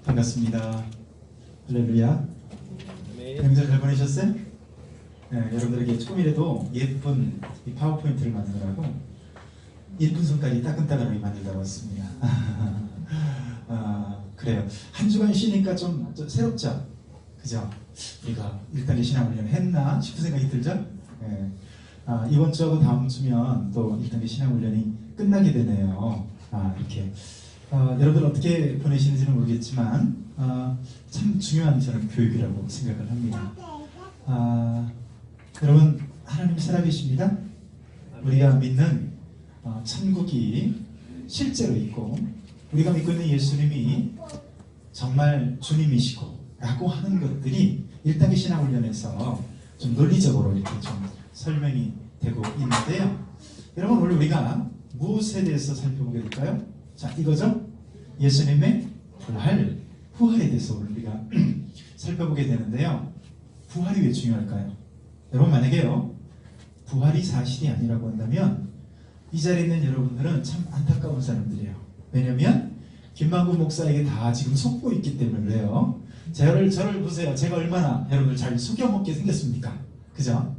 반갑습니다. 할렐루야. 네. 명절 잘 보내셨어요? 네, 여러분들에게 조금이라도 예쁜 이 파워포인트를 만들라고 예쁜 손까지 따끈따끈하게 만들다 왔습니다. 그래요. 한 주간 쉬니까 좀 새롭죠? 그죠? 우리가 1단계 신앙훈련 했나 싶은 생각이 들죠? 네. 이번 주하고 다음 주면 또 1단계 신앙훈련이 끝나게 되네요. 이렇게. 여러분 어떻게 보내시는지는 모르겠지만 참 중요한 저는 교육이라고 생각을 합니다. 여러분 하나님 살아계십니다. 우리가 믿는 천국이 실제로 있고 우리가 믿고 있는 예수님이 정말 주님이시고 라고 하는 것들이 1단계 신앙훈련에서 좀 논리적으로 이렇게 좀 설명이 되고 있는데요. 여러분 오늘 우리가 무엇에 대해서 살펴보게 될까요? 자, 이거죠? 예수님의 부활에 대해서 오늘 우리가 살펴보게 되는데요. 부활이 왜 중요할까요? 여러분 만약에요, 부활이 사실이 아니라고 한다면 이 자리에 있는 여러분들은 참 안타까운 사람들이에요. 왜냐면 김만구 목사에게 다 지금 속고 있기 때문에 그래요. 저를 보세요. 제가 얼마나 여러분들 잘 속여먹게 생겼습니까? 그죠?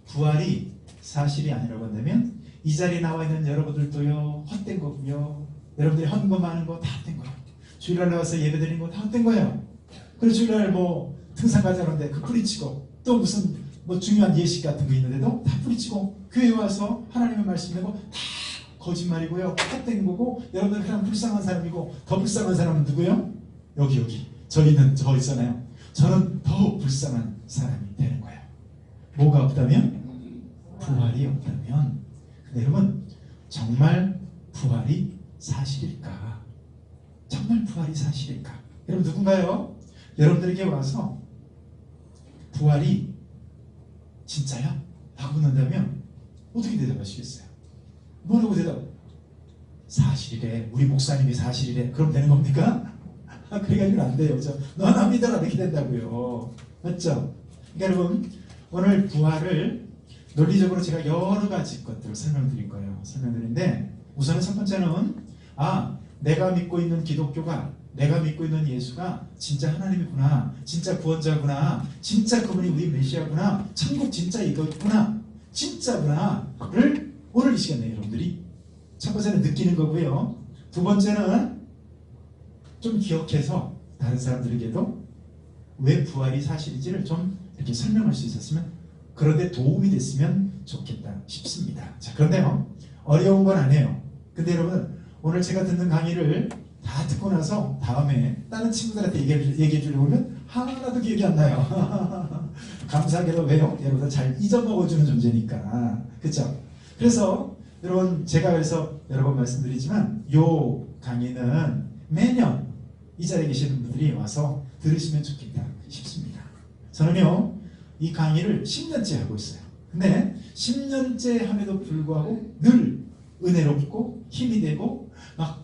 부활이 사실이 아니라고 한다면 이 자리에 나와 있는 여러분들도요, 헛된 거고요. 여러분들이 헌거 많은 거 다 헛된 거예요. 주일날 와서 예배 드리는 거 다 헛된 거예요. 그리고 주일날 뭐 등산 가자는데 그 뿌리치고 또 무슨 뭐 중요한 예식 같은 거 있는데도 다 뿌리치고 교회 와서 하나님의 말씀 내고 다 거짓말이고요. 헛된 거고 여러분들 그냥 불쌍한 사람이고 더 불쌍한 사람은 누구요? 여기 저희는 저 있잖아요. 저는 더 불쌍한 사람이 되는 거예요. 뭐가 없다면? 부활이 없다면. 근데 여러분 정말 부활이 사실일까? 정말 부활이 사실일까? 여러분 누군가요? 여러분들에게 와서 부활이 진짜야? 라고 묻는다면 어떻게 대답하시겠어요? 뭐라고 대답? 사실이래. 우리 목사님이 사실이래. 그럼 되는 겁니까? 그래가지고는 안 돼요. 너 하나 믿어라. 이렇게 된다고요. 맞죠? 그러니까 여러분 오늘 부활을 논리적으로 제가 여러 가지 것들을 설명드릴 거예요. 설명드리는데 우선은 첫 번째는 내가 믿고 있는 기독교가, 내가 믿고 있는 예수가 진짜 하나님이구나, 진짜 구원자구나, 진짜 그분이 우리 메시아구나, 천국 진짜 이거구나, 진짜구나를 오늘 이 시간에 여러분들이 첫 번째는 느끼는 거고요. 두 번째는 좀 기억해서 다른 사람들에게도 왜 부활이 사실인지를 좀 이렇게 설명할 수 있었으면, 그런데 도움이 됐으면 좋겠다 싶습니다. 자, 그런데요, 어려운 건 아니에요. 근데 여러분 오늘 제가 듣는 강의를 다 듣고 나서 다음에 다른 친구들한테 얘기해 주려고 하면 하나도 기억이 안 나요. 감사하게도 왜요? 여러분들 잘 잊어먹어주는 존재니까. 그렇죠? 그래서 여러분 제가 그래서 여러 번 말씀드리지만 요 강의는 매년 이 자리에 계시는 분들이 와서 들으시면 좋겠다 싶습니다. 저는요 이 강의를 10년째 하고 있어요. 근데 10년째 함에도 불구하고 늘 은혜롭고 힘이 되고 막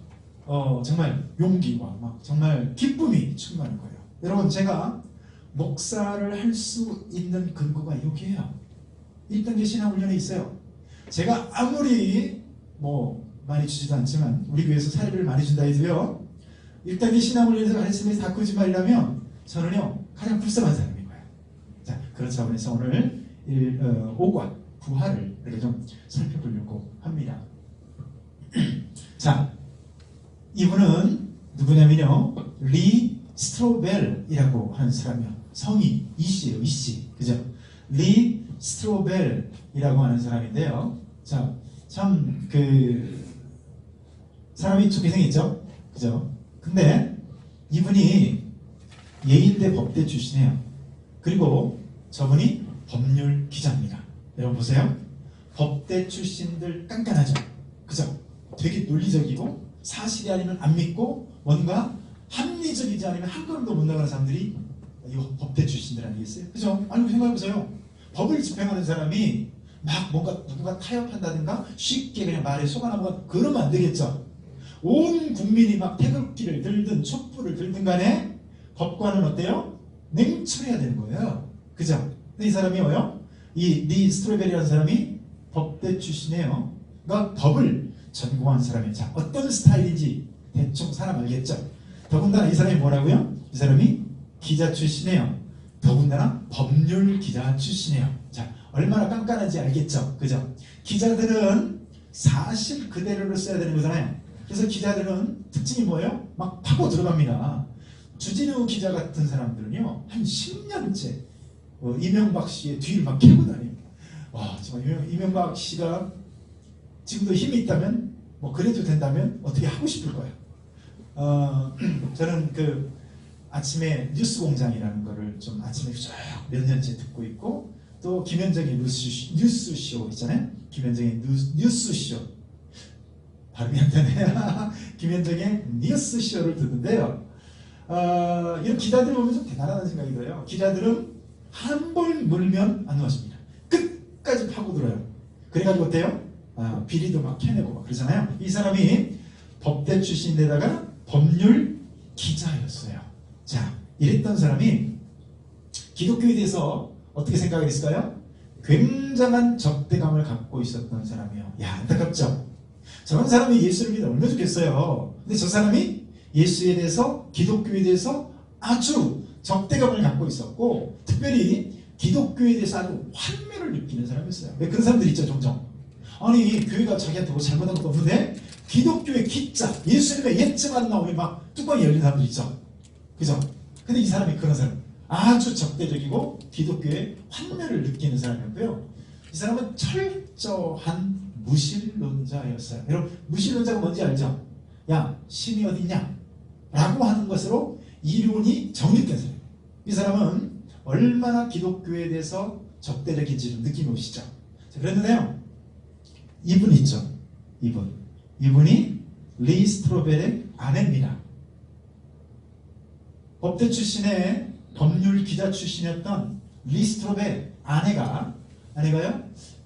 정말 용기와 막 정말 기쁨이 충만한 거예요. 여러분 제가 목사를 할 수 있는 근거가 여기에요. 1단계 신앙훈련에 있어요. 제가 아무리 뭐 많이 주지도 않지만 우리 교회에서 사례를 많이 준다 해도요, 1단계 신앙훈련에서 가르치는 게 다 거짓말이라면 저는요 가장 불쌍한 사람인 거예요. 자, 그런 차원에서 오늘 5과 부활을 이렇게 좀 살펴보려고 합니다. 자, 이분은 누구냐면요, 리 스트로벨이라고 하는 사람이요. 성이 이씨예요. 이씨. 그죠? 리 스트로벨이라고 하는 사람인데요. 자, 참 사람이 좋게 생겼죠? 그죠? 근데 이분이 예인대 법대 출신이에요. 그리고 저분이 법률 기자입니다. 여러분 보세요. 법대 출신들 깐깐하죠? 그죠? 되게 논리적이고 사실이 아니면 안 믿고 뭔가 합리적이지 않으면 한 걸음도 못 나가는 사람들이 이 법대 출신들 아니겠어요? 그죠? 아니 생각해보세요. 법을 집행하는 사람이 막 뭔가 누군가 타협한다든가 쉽게 그냥 말에 속아나면 그러면 안 되겠죠? 온 국민이 막 태극기를 들든 촛불을 들든 간에 법관은 어때요? 냉철해야 되는 거예요. 그죠? 근데 이 사람이 뭐요? 이 리 스트로벨이라는 사람이 법대 출신이에요. 그러니까 법을 전공한 사람이, 자, 어떤 스타일인지 대충 사람 알겠죠? 더군다나 이 사람이 뭐라고요? 이 사람이 기자 출신이에요. 더군다나 법률 기자 출신이에요. 자, 얼마나 깐깐한지 알겠죠? 그죠? 기자들은 사실 그대로를 써야 되는 거잖아요. 그래서 기자들은 특징이 뭐예요? 막 파고 들어갑니다. 주진우 기자 같은 사람들은요, 한 10년째 이명박 씨의 뒤를 막 캐고 다녀요. 와, 정말 이명박 씨가 지금도 힘이 있다면, 뭐 그래도 된다면 어떻게 하고 싶을 거예요. 저는 그 아침에 뉴스공장이라는 거를 좀 아침에 쭉 몇 년째 듣고 있고, 또 김현정의 뉴스쇼 있잖아요. 김현정의 뉴스쇼. 발음이 안 되네. 김현정의 뉴스쇼를 듣는데요. 이런 기자들 보면 좀 대단하다는 생각이 들어요. 기자들은 한 번 물면 안 놓아집니다. 끝까지 파고들어요. 그래가지고 어때요? 비리도 막 캐내고 막 그러잖아요. 이 사람이 법대 출신인데다가 법률 기자였어요. 자, 이랬던 사람이 기독교에 대해서 어떻게 생각을 했을까요? 굉장한 적대감을 갖고 있었던 사람이에요. 야, 안타깝죠? 저런 사람이 예수를 믿으면 얼마나 좋겠어요. 근데 저 사람이 예수에 대해서, 기독교에 대해서 아주 적대감을 갖고 있었고, 특별히 기독교에 대해서 아주 환멸을 느끼는 사람이었어요. 왜 그런 사람들 있죠, 종종. 아니, 교회가 자기한테 뭐 잘못한 것도 없는데 기독교의 기자, 예수님의 예증안 나오면 막 뚜껑이 열린 사람들 있죠. 그죠? 근데 이 사람이 그런 사람, 아주 적대적이고 기독교의 환멸을 느끼는 사람이었고요. 이 사람은 철저한 무신론자였어요. 여러분, 무신론자가 뭔지 알죠? 야, 신이 어딨냐? 라고 하는 것으로 이론이 정립된 사람. 이 사람은 얼마나 기독교에 대해서 적대적인지 좀 느낌이 오시죠? 자, 그랬는데요, 이분 있죠? 이분이 리 스트로벨의 아내입니다. 법대 출신의 법률 기자 출신이었던 리 스트로벨 아내가요,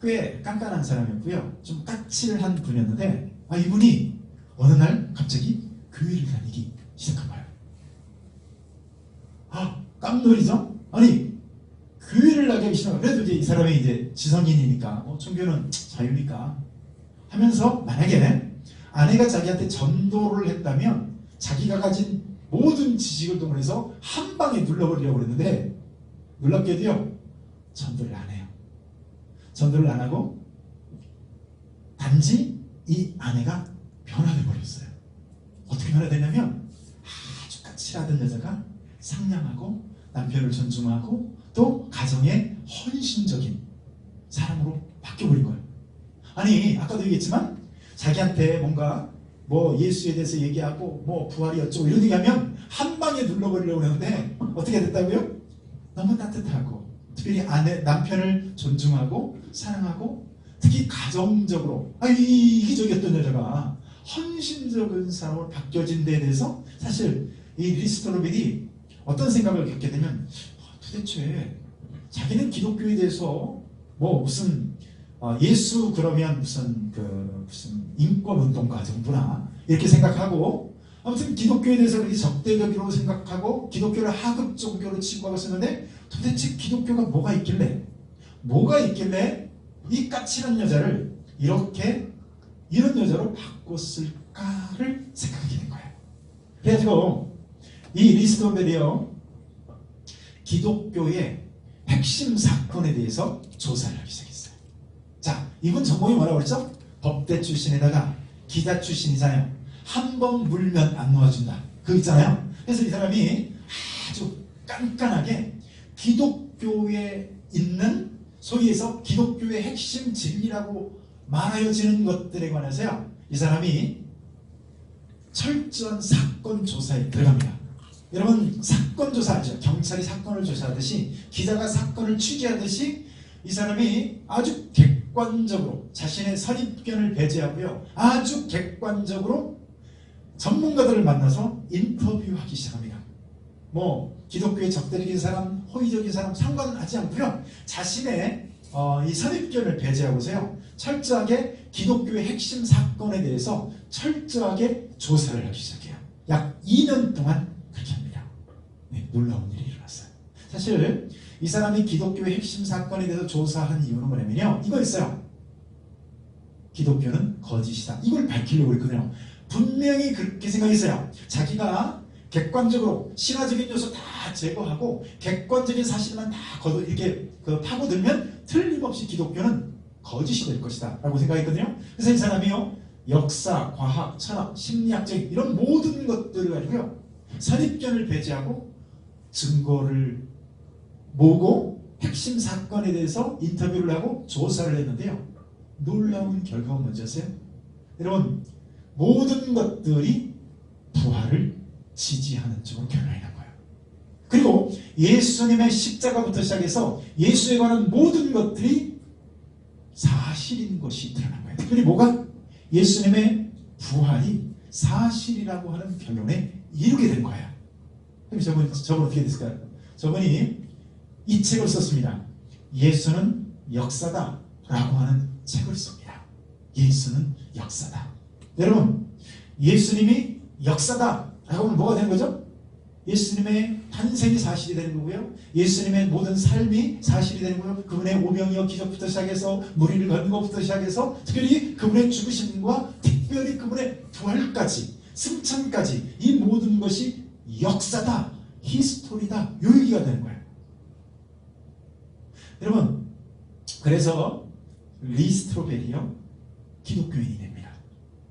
꽤 깐깐한 사람이었고요. 좀 까칠을 한 분이었는데, 이분이 어느 날 갑자기 교회를 다니기 시작한 거예요. 깜놀이죠? 아니, 교회를 나가기 시작한 거예요. 그래도 이제 이 사람이 이제 지성인이니까, 종교는 자유니까 하면서, 만약에 아내가 자기한테 전도를 했다면 자기가 가진 모든 지식을 동원해서 한 방에 눌러버리려고 그랬는데, 놀랍게도요, 전도를 안 해요. 전도를 안 하고 단지 이 아내가 변화돼 버렸어요. 어떻게 변화되냐면, 아주 까칠하던 여자가 상냥하고 남편을 존중하고 또 가정에 헌신적인 사람으로 바뀌어버린 거예요. 아니, 아까도 얘기했지만 자기한테 뭔가 뭐 예수에 대해서 얘기하고 뭐 부활이 어쩌고 이런 얘기하면 한 방에 눌러버리려고 하는데 어떻게 됐다고요? 너무 따뜻하고, 특별히 남편을 존중하고 사랑하고, 특히 가정적으로 이기적이었던 여자가 헌신적인 사람으로 바뀌어진 데에 대해서 사실 이 리 스트로벨이 어떤 생각을 갖게 되면, 도대체 자기는 기독교에 대해서 뭐 무슨 예수 그러면 무슨 인권운동가 정도나 이렇게 생각하고, 아무튼 기독교에 대해서 그렇게 적대적으로 생각하고 기독교를 하급 종교로 취급하고 있었는데, 도대체 기독교가 뭐가 있길래 이 까칠한 여자를 이런 여자로 바꿨을까를 생각하게 된 거예요. 그래가지고 이 리 스트로벨이요, 기독교의 핵심 사건에 대해서 조사를 하기 시작했어요. 자, 이분 전공이 뭐라고 그랬죠? 법대 출신에다가 기자 출신이잖아요. 한 번 물면 안 놓아준다, 그거 있잖아요. 그래서 이 사람이 아주 깐깐하게 기독교에 있는, 소위 해서 기독교의 핵심 진리라고 말하여지는 것들에 관해서요, 이 사람이 철저한 사건 조사에 들어갑니다. 여러분, 사건 조사 알죠? 경찰이 사건을 조사하듯이, 기자가 사건을 취재하듯이 이 사람이 아주 객관적으로 자신의 선입견을 배제하고요, 아주 객관적으로 전문가들을 만나서 인터뷰하기 시작합니다. 뭐 기독교의 적대적인 사람, 호의적인 사람 상관하지 않고요, 자신의 이 선입견을 배제하고서요, 철저하게 기독교의 핵심 사건에 대해서 철저하게 조사를 하기 시작해요. 약 2년 동안 그렇게 합니다. 네, 놀라운 일이 일어났어요. 사실 이 사람이 기독교의 핵심 사건에 대해서 조사한 이유는 뭐냐면요, 이거 있어요. 기독교는 거짓이다, 이걸 밝히려고 했거든요. 분명히 그렇게 생각했어요. 자기가 객관적으로 신화적인 요소 다 제거하고 객관적인 사실만 다 이렇게 파고들면 틀림없이 기독교는 거짓이 될 것이다 라고 생각했거든요. 그래서 이 사람이요, 역사, 과학, 철학, 심리학적인 이런 모든 것들을 가지고요, 선입견을 배제하고 증거를 모으고 핵심 사건에 대해서 인터뷰를 하고 조사를 했는데요, 놀라운 결과가 뭔지 아세요? 여러분, 모든 것들이 부활을 지지하는 쪽으로 결론이 난 거예요. 그리고 예수님의 십자가부터 시작해서 예수에 관한 모든 것들이 사실인 것이 드러난 거예요. 특별히 뭐가? 예수님의 부활이 사실이라고 하는 결론에 이르게 된 거예요. 그럼 저분 어떻게 됐을까요? 저분이 이 책을 썼습니다. 예수는 역사다 라고 하는 책을 씁니다. 예수는 역사다. 여러분, 예수님이 역사다 라고 하면 뭐가 되는 거죠? 예수님의 탄생이 사실이 되는 거고요, 예수님의 모든 삶이 사실이 되는 거고요, 그분의 오병이어 기적부터 시작해서 무리를 걷는 것부터 시작해서 특별히 그분의 죽으심과 특별히 그분의 부활까지, 승천까지, 이 모든 것이 역사다, 히스토리다, 요 얘기가 되는 거예요. 여러분, 그래서 리스트로벨이요, 기독교인이 됩니다.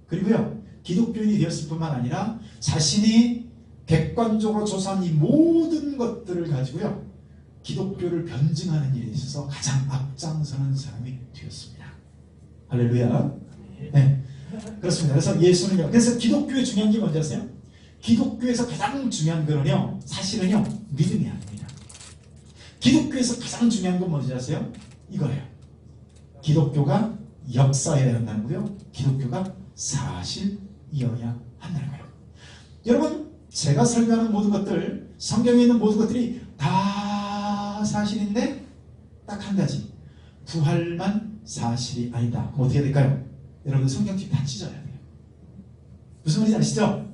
그리고요, 기독교인이 되었을 뿐만 아니라 자신이 객관적으로 조사한 이 모든 것들을 가지고요, 기독교를 변증하는 일에 있어서 가장 앞장서는 사람이 되었습니다. 할렐루야. 네, 그렇습니다. 그래서 예수는요, 그래서 기독교의 중요한 게 뭔지 아세요? 기독교에서 가장 중요한 거는요, 사실은요, 믿음이 아닙니다. 기독교에서 가장 중요한 건 뭔지 아세요? 이거예요. 기독교가 역사여야 한다는 거고요, 기독교가 사실이어야 한다는 거예요. 여러분, 제가 설명하는 모든 것들, 성경에 있는 모든 것들이 다 사실인데 딱 한 가지, 부활만 사실이 아니다. 그럼 어떻게 될까요? 여러분들 성경책 다 찢어야 돼요. 무슨 말인지 아시죠?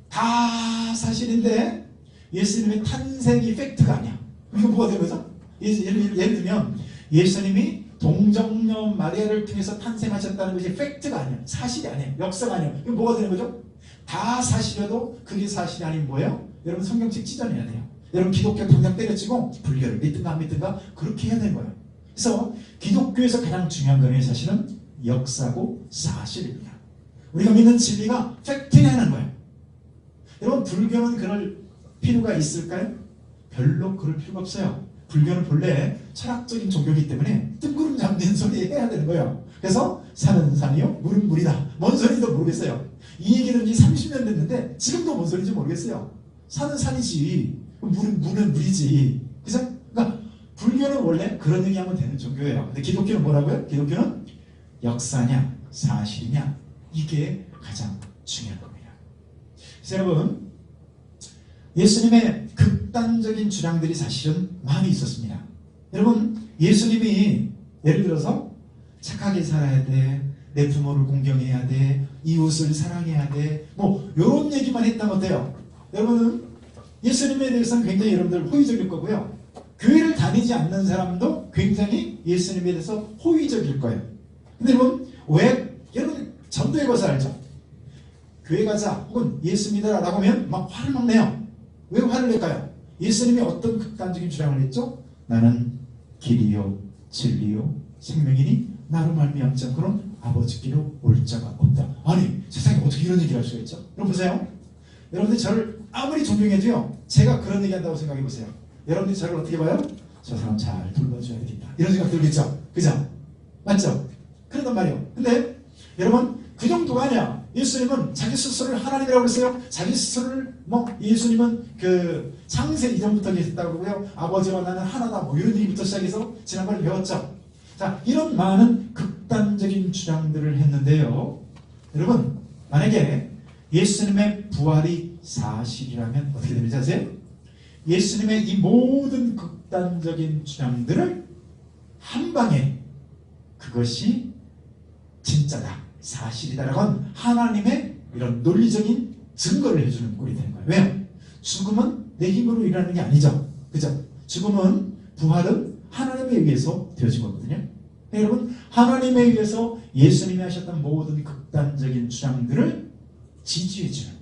다 사실인데 예수님의 탄생이 팩트가 아니야. 이거 뭐가 되는 거죠? 예를 들면 예수님이 동정녀 마리아를 통해서 탄생하셨다는 것이 팩트가 아니야, 사실이 아니에요, 역사가 아니에요. 이거 뭐가 되는 거죠? 다 사실이어도 그게 사실이 아닌 뭐예요? 여러분 성경책 찢어내야 돼요. 여러분 기독교 당장 때려치고 불교를 믿든가 안 믿든가 그렇게 해야 되는 거예요. 그래서 기독교에서 가장 중요한 거는 사실은 역사고 사실입니다. 우리가 믿는 진리가 팩트여야 하는 거예요. 여러분, 불교는 그럴 필요가 있을까요? 별로 그럴 필요가 없어요. 불교는 본래 철학적인 종교이기 때문에 뜬구름 잡는 소리 해야 되는 거예요. 그래서 산은 산이요, 물은 물이다. 뭔 소리인지도 모르겠어요. 이 얘기는 이제 30년 됐는데 지금도 뭔 소리인지 모르겠어요. 산은 산이지, 물은 물이지. 그래서 그러니까 불교는 원래 그런 얘기하면 되는 종교예요. 근데 기독교는 뭐라고요? 기독교는 역사냐 사실이냐, 이게 가장 중요한 겁니다. 그래서 여러분, 예수님의 극단적인 주장들이 사실은 많이 있었습니다. 여러분, 예수님이 예를 들어서 착하게 살아야 돼, 내 부모를 공경해야 돼, 이웃을 사랑해야 돼, 뭐 이런 얘기만 했다면 어때요? 여러분은 예수님에 대해서는 굉장히 여러분들 호의적일 거고요, 교회를 다니지 않는 사람도 굉장히 예수님에 대해서 호의적일 거예요. 근데 여러분, 왜 여러분 전도의 것을 알죠? 교회 가자 혹은 예수 믿어라 라고 하면 막 화를 막 내요. 왜 화를 낼까요? 예수님이 어떤 극단적인 주장을 했죠? 나는 길이요 진리요 생명이니 나로 말미암지 않고는 아버지께로 올 자가 없다. 아니, 세상에 어떻게 이런 얘기를 할 수가 있죠? 여러분 보세요. 여러분들 저를 아무리 존경해도요, 제가 그런 얘기 한다고 생각해 보세요. 여러분들이 저를 어떻게 봐요? 저 사람 잘 돌봐줘야 되겠다, 이런 생각 들겠죠? 그죠? 맞죠? 그런단 말이에요. 근데 여러분, 그 정도가 아니야. 예수님은 자기 스스로를 하나님이라고 그랬어요. 자기 스스로를 예수님은 그 창세 이전부터 계셨다고 그러고요, 아버지와 나는 하나다, 뭐 이런 얘기부터 시작해서 지난번에 배웠죠. 자, 이런 많은 극단적인 주장들을 했는데요, 여러분, 만약에 예수님의 부활이 사실이라면 어떻게 되는지 아세요? 예수님의 이 모든 극단적인 주장들을 한 방에 그것이 진짜다, 사실이다라고 하는 하나님의 이런 논리적인 증거를 해주는 꼴이 되는 거예요. 왜요? 죽음은 내 힘으로 일어나는 게 아니죠. 그죠? 죽음은, 부활은 하나님에 의해서 되어진 거거든요. 여러분, 하나님에 의해서 예수님이 하셨던 모든 극단적인 주장들을 지지해주는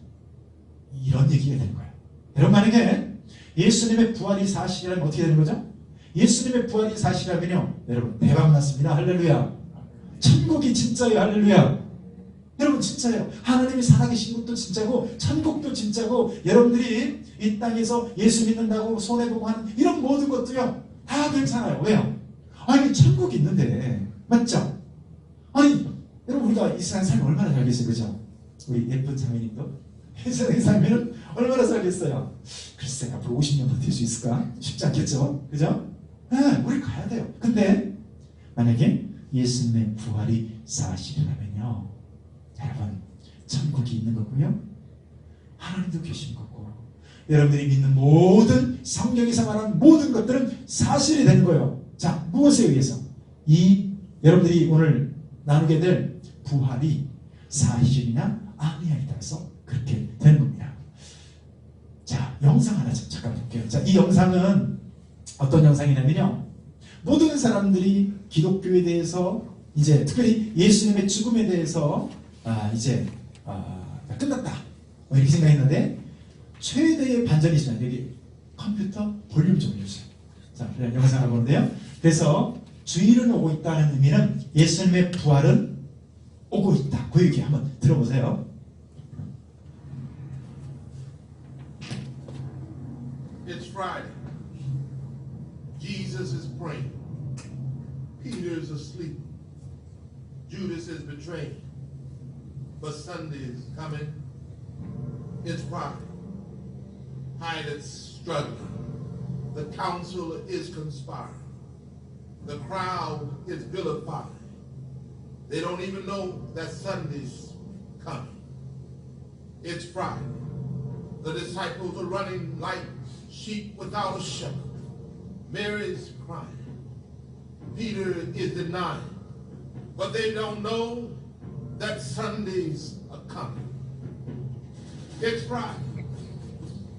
이런 얘기가 되는 거예요. 여러분, 만약에 예수님의 부활이 사실이라면 어떻게 되는 거죠? 예수님의 부활이 사실이라면요, 여러분, 대박 났습니다. 할렐루야. 천국이 진짜예요. 할렐루야. 여러분, 진짜예요. 하나님이 살아계신 것도 진짜고 천국도 진짜고, 여러분들이 이 땅에서 예수 믿는다고 손해보고 하는 이런 모든 것도요 다 괜찮아요. 왜요? 아니, 천국이 있는데. 맞죠? 아니, 여러분, 우리가 이 세상 살면 얼마나 살겠어요, 그죠? 우리 예쁜 자매님도 이 세상에 살면 얼마나 살겠어요? 글쎄, 앞으로 50년 버틸 수 있을까? 쉽지 않겠죠? 그죠? 네, 우리 가야 돼요. 근데 만약에 예수님의 부활이 사실이라면요, 여러분, 천국이 있는 거고요, 하나님도 계신 거고, 여러분들이 믿는 모든 성경에서 말하는 모든 것들은 사실이 되는 거예요. 자, 무엇에 의해서? 이 여러분들이 오늘 나누게 될 부활이 사실이냐 아니냐에 따라서 그렇게 되는 겁니다. 자, 영상 하나 잠깐 볼게요. 자, 이 영상은 어떤 영상이냐면요, 모든 사람들이 기독교에 대해서, 이제 특별히 예수님의 죽음에 대해서 이제 끝났다 이렇게 생각했는데, 최대의 반전이지만, 여기 컴퓨터 볼륨 좀 해주세요. 자, 영상을 보는데요, 그래서 주일은 오고 있다는 의미는 예수님의 부활은 오고 있다, 그 얘기 한번 들어보세요. It's Friday. Jesus is praying. Peter is asleep. Judas is betraying. But Sunday is coming. It's Friday. Pilate's struggling. The council is conspiring. The crowd is vilifying. They don't even know that Sunday's coming. It's Friday. The disciples are running like sheep without a shepherd. Mary's crying. Peter is denying. But they don't know that Sundays are coming. It's Friday.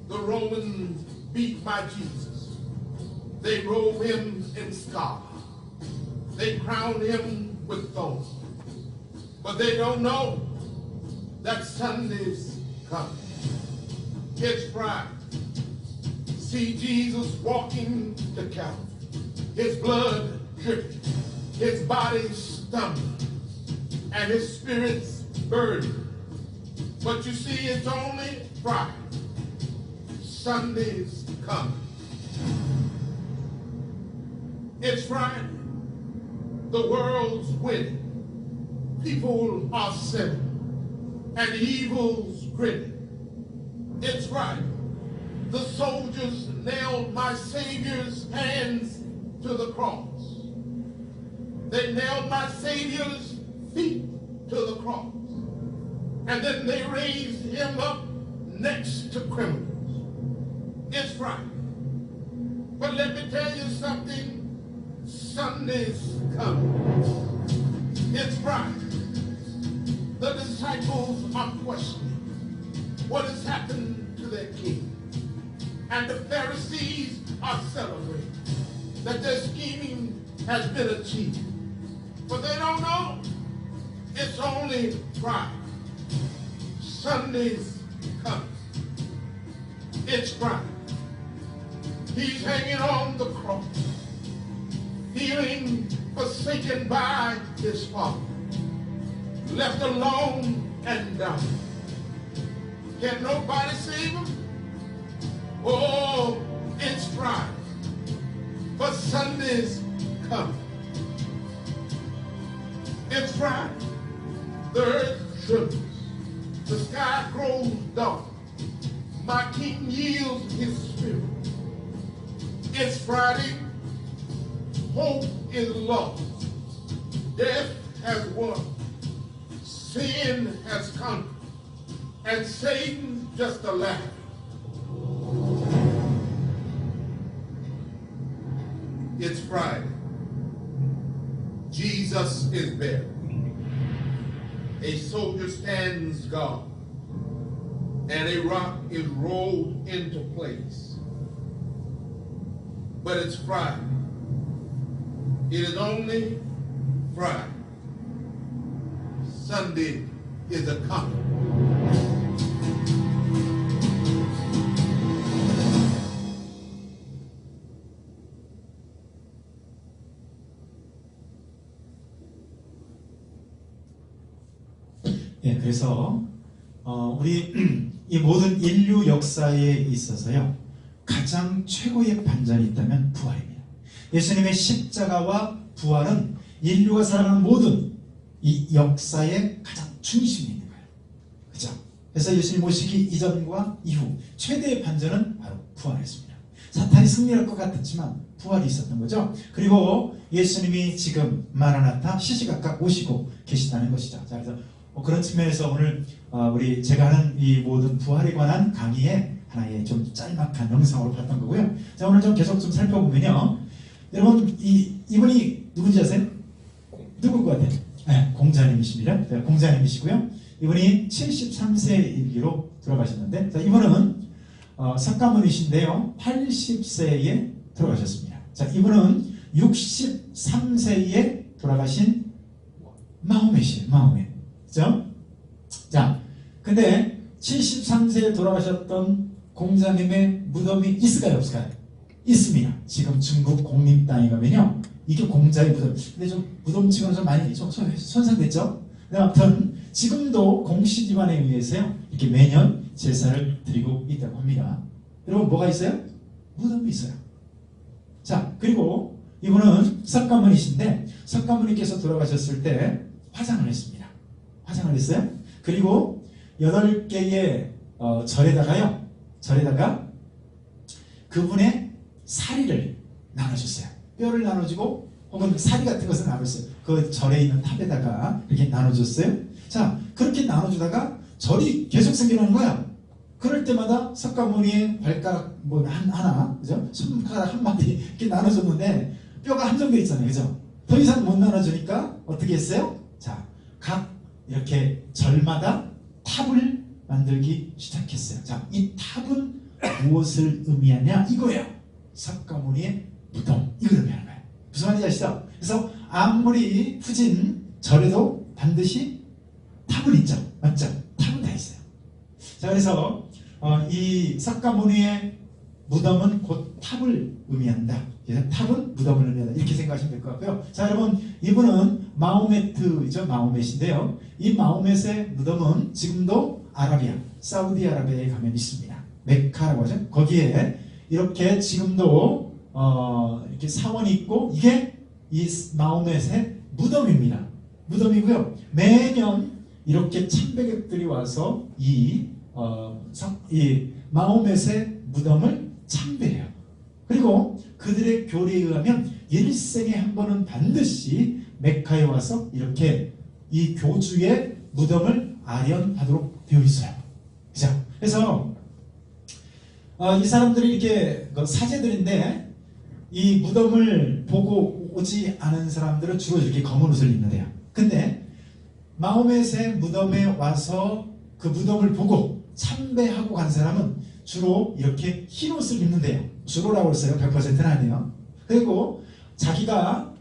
The Romans beat my Jesus. They robe him in scarlet. They crown him with thorns. But they don't know that Sunday's coming. It's Friday. See Jesus walking to Calvary. His blood dripping. His body stumbling. And his spirit's burdened. But you see, it's only Friday. Sunday's coming. It's Friday. The world's winning. People are sinning. And evil's grinning. It's Friday. The soldiers nailed my Savior's hands to the cross. They nailed my Savior's feet to the cross. And then they raised him up next to criminals. It's Friday. But let me tell you something. Sunday's coming. It's Friday. The disciples are questioning what has happened to their king. And the Pharisees are celebrating that their scheming has been achieved. But they don't know it's only Friday. Sunday's coming. It's Friday. He's hanging on the cross, feeling forsaken by his Father, left alone and down. Can nobody save him? Oh, it's Friday, but Sunday's coming. It's Friday. The earth trembles. The sky grows dark. My King yields his spirit. It's Friday. Hope is lost. Death has won. Sin has conquered. And Satan just a laugh. It's Friday. Jesus is buried. A soldier stands guard, and a rock is rolled into place. But it's Friday. It is only Friday. Sunday is a coming. 예, 그래서 우리 이 모든 인류 역사에 있어서요 가장 최고의 반전이 있다면 부활입니다. 예수님의 십자가와 부활은 인류가 살아가는 모든 이 역사의 가장 중심이 있는 거예요. 그죠? 그래서 예수님 오시기 이전과 이후 최대의 반전은 바로 부활이었습니다. 사탄이 승리할 것 같았지만 부활이 있었던 거죠. 그리고 예수님이 지금 마라나타 시시각각 오시고 계시다는 것이죠. 자, 그래서 그런 측면에서 오늘 우리 제가 하는 이 모든 부활에 관한 강의에 하나의 좀 짤막한 영상으로 봤던 거고요. 자, 오늘 좀 계속 좀 살펴보면요. 여러분 이분이 누군지 아세요? 누굴 것 같아요? 네, 공자님이십니다. 네, 공자님이시고요. 이분이 73세이기로 돌아가셨는데, 자, 이분은 석가모니신데요. 80세에 돌아가셨습니다. 자, 이분은 63세에 돌아가신 마호메시에요. 마호메. 그죠? 자, 근데 73세에 돌아가셨던 공자님의 무덤이 있을까요? 없을까요? 있습니다. 지금 중국 공림 땅에 가면요. 이게 공자의 무덤. 근데 좀 무덤 지금 좀 많이 손상됐죠? 아무튼 지금도 공씨 집안에 의해서요. 이렇게 매년 제사를 드리고 있다고 합니다. 여러분 뭐가 있어요? 무덤이 있어요. 자, 그리고 이분은 석가모니신데 석가모니께서 돌아가셨을 때 화장을 했습니다. 화장을 했어요. 그리고 8개의 절에다가 그분의 사리를 나눠줬어요. 뼈를 나눠주고 혹은 사리 같은 것을 나눴어요. 그 절에 있는 탑에다가 이렇게 나눠줬어요. 자, 그렇게 나눠주다가 절이 계속 생겨나는 거야. 그럴 때마다 석가모니의 발가락 뭐 하나, 그죠? 손가락 한 마디 이렇게 나눠줬는데 뼈가 한정돼 있잖아요, 그죠? 더 이상 못 나눠주니까 어떻게 했어요? 자, 각 이렇게 절마다 탑을 만들기 시작했어요. 자, 이 탑은 무엇을 의미하냐? 이거예요. 석가모니의 무덤, 이걸 의미하는 거예요. 무슨 말인지 아시죠? 그래서 아무리 후진 절에도 반드시 탑은 있죠. 맞죠? 탑은 다 있어요. 자, 그래서 이 석가모니의 무덤은 곧 탑을 의미한다. 그래서 탑은 무덤을 의미한다. 이렇게 생각하시면 될 것 같고요. 자, 여러분, 이분은 마호메트죠. 마호멧인데요. 이 마호멧의 무덤은 지금도 아라비아, 사우디아라비아에 가면 있습니다. 메카라고 하죠. 거기에 이렇게 지금도 이렇게 사원이 있고 이게 이 마호멧의 무덤입니다. 무덤이고요. 매년 이렇게 참배객들이 와서 이 마호멧의 무덤을 참배해요. 그리고 그들의 교리에 의하면 일생에 한 번은 반드시 메카에 와서 이렇게 이 교주의 무덤을 아련하도록 되어 있어요. 그죠? 그래서 이 사람들이 이렇게 사제들인데 이 무덤을 보고 오지 않은 사람들은 주로 이렇게 검은 옷을 입는데요. 근데 마호멧의 무덤에 와서 그 무덤을 보고 참배하고 간 사람은 주로 이렇게 흰 옷을 입는데요. 주로라고 했어요. 100%는 아니에요. 그리고 자기가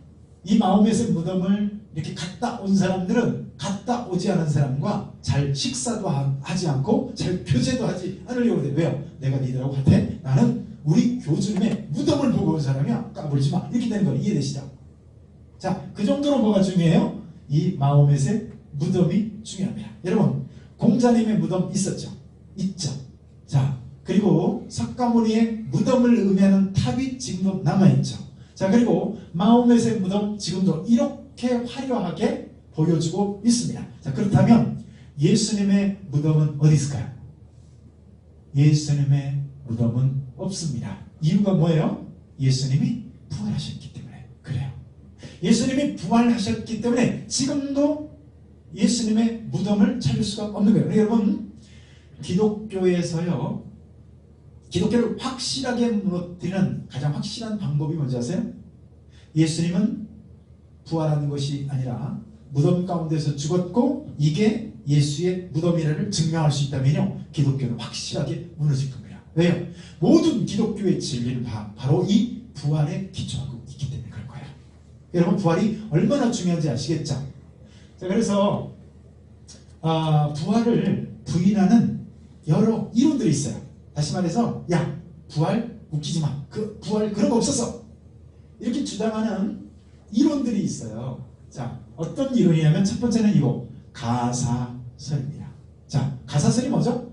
이 마호멧의 무덤을 이렇게 갔다 온 사람들은 갔다 오지 않은 사람과 잘 식사도 하지 않고 잘 교제도 하지 않으려고 해요. 왜요? 내가 니들하고 같아? 나는 우리 교주님의 무덤을 보고 온 사람이야. 까불지 마. 이렇게 되는 거 이해되시죠? 자, 그 정도로 뭐가 중요해요? 이 마호멧의 무덤이 중요합니다. 여러분, 공자님의 무덤 있었죠? 있죠. 자, 그리고 석가모니의 무덤을 의미하는 탑이 지금도 남아있죠. 자, 그리고 마호멧의 무덤 지금도 이렇게 화려하게 보여주고 있습니다. 자, 그렇다면 예수님의 무덤은 어디 있을까요? 예수님의 무덤은 없습니다. 이유가 뭐예요? 예수님이 부활하셨기 때문에 그래요. 예수님이 부활하셨기 때문에 지금도 예수님의 무덤을 찾을 수가 없는 거예요. 여러분, 기독교에서요, 기독교를 확실하게 무너뜨리는 가장 확실한 방법이 뭔지 아세요? 예수님은 부활하는 것이 아니라 무덤 가운데서 죽었고 이게 예수의 무덤이라를 증명할 수 있다면요, 기독교는 확실하게 무너질 겁니다. 왜요? 모든 기독교의 진리는 바로 이 부활에 기초하고 있기 때문에 그럴 거예요. 여러분, 부활이 얼마나 중요한지 아시겠죠? 자, 그래서 부활을 부인하는 여러 이론들이 있어요. 다시 말해서, 야, 부활 웃기지 마. 그 부활 그런 거 없었어. 이렇게 주장하는 이론들이 있어요. 자, 어떤 이론이냐면 첫 번째는 이거, 가사 가사설입니다. 자, 가사설이 뭐죠?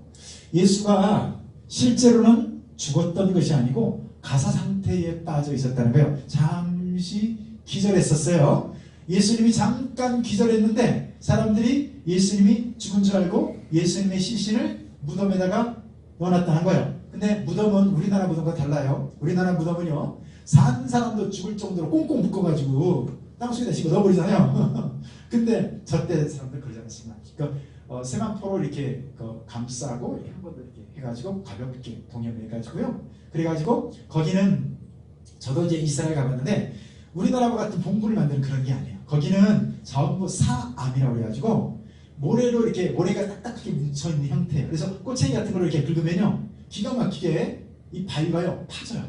예수가 실제로는 죽었던 것이 아니고 가사 상태에 빠져 있었다는 거예요. 잠시 기절했었어요. 예수님이 잠깐 기절했는데 사람들이 예수님이 죽은 줄 알고 예수님의 시신을 무덤에다가 넣어놨다는 거예요. 근데 무덤은 우리나라 무덤과 달라요. 우리나라 무덤은요, 산 사람도 죽을 정도로 꽁꽁 묶어가지고 땅속에다 집어 넣어버리잖아요. 근데 저때 사람들 그러지 않았습니다. 그러니까 세마포로 이렇게 감싸고 이렇게 한 번 더 이렇게 해가지고 가볍게 동염해가지고요. 그래가지고 거기는 저도 이제 이스라엘 가봤는데 우리나라와 같은 봉구를 만드는 그런 게 아니에요. 거기는 전부 사암이라고 해가지고 모래로 이렇게 모래가 딱딱하게 뭉쳐있는 형태예요. 그래서 꼬챙이 같은 걸 이렇게 긁으면요, 기가 막히게 이 바위가요 파져요.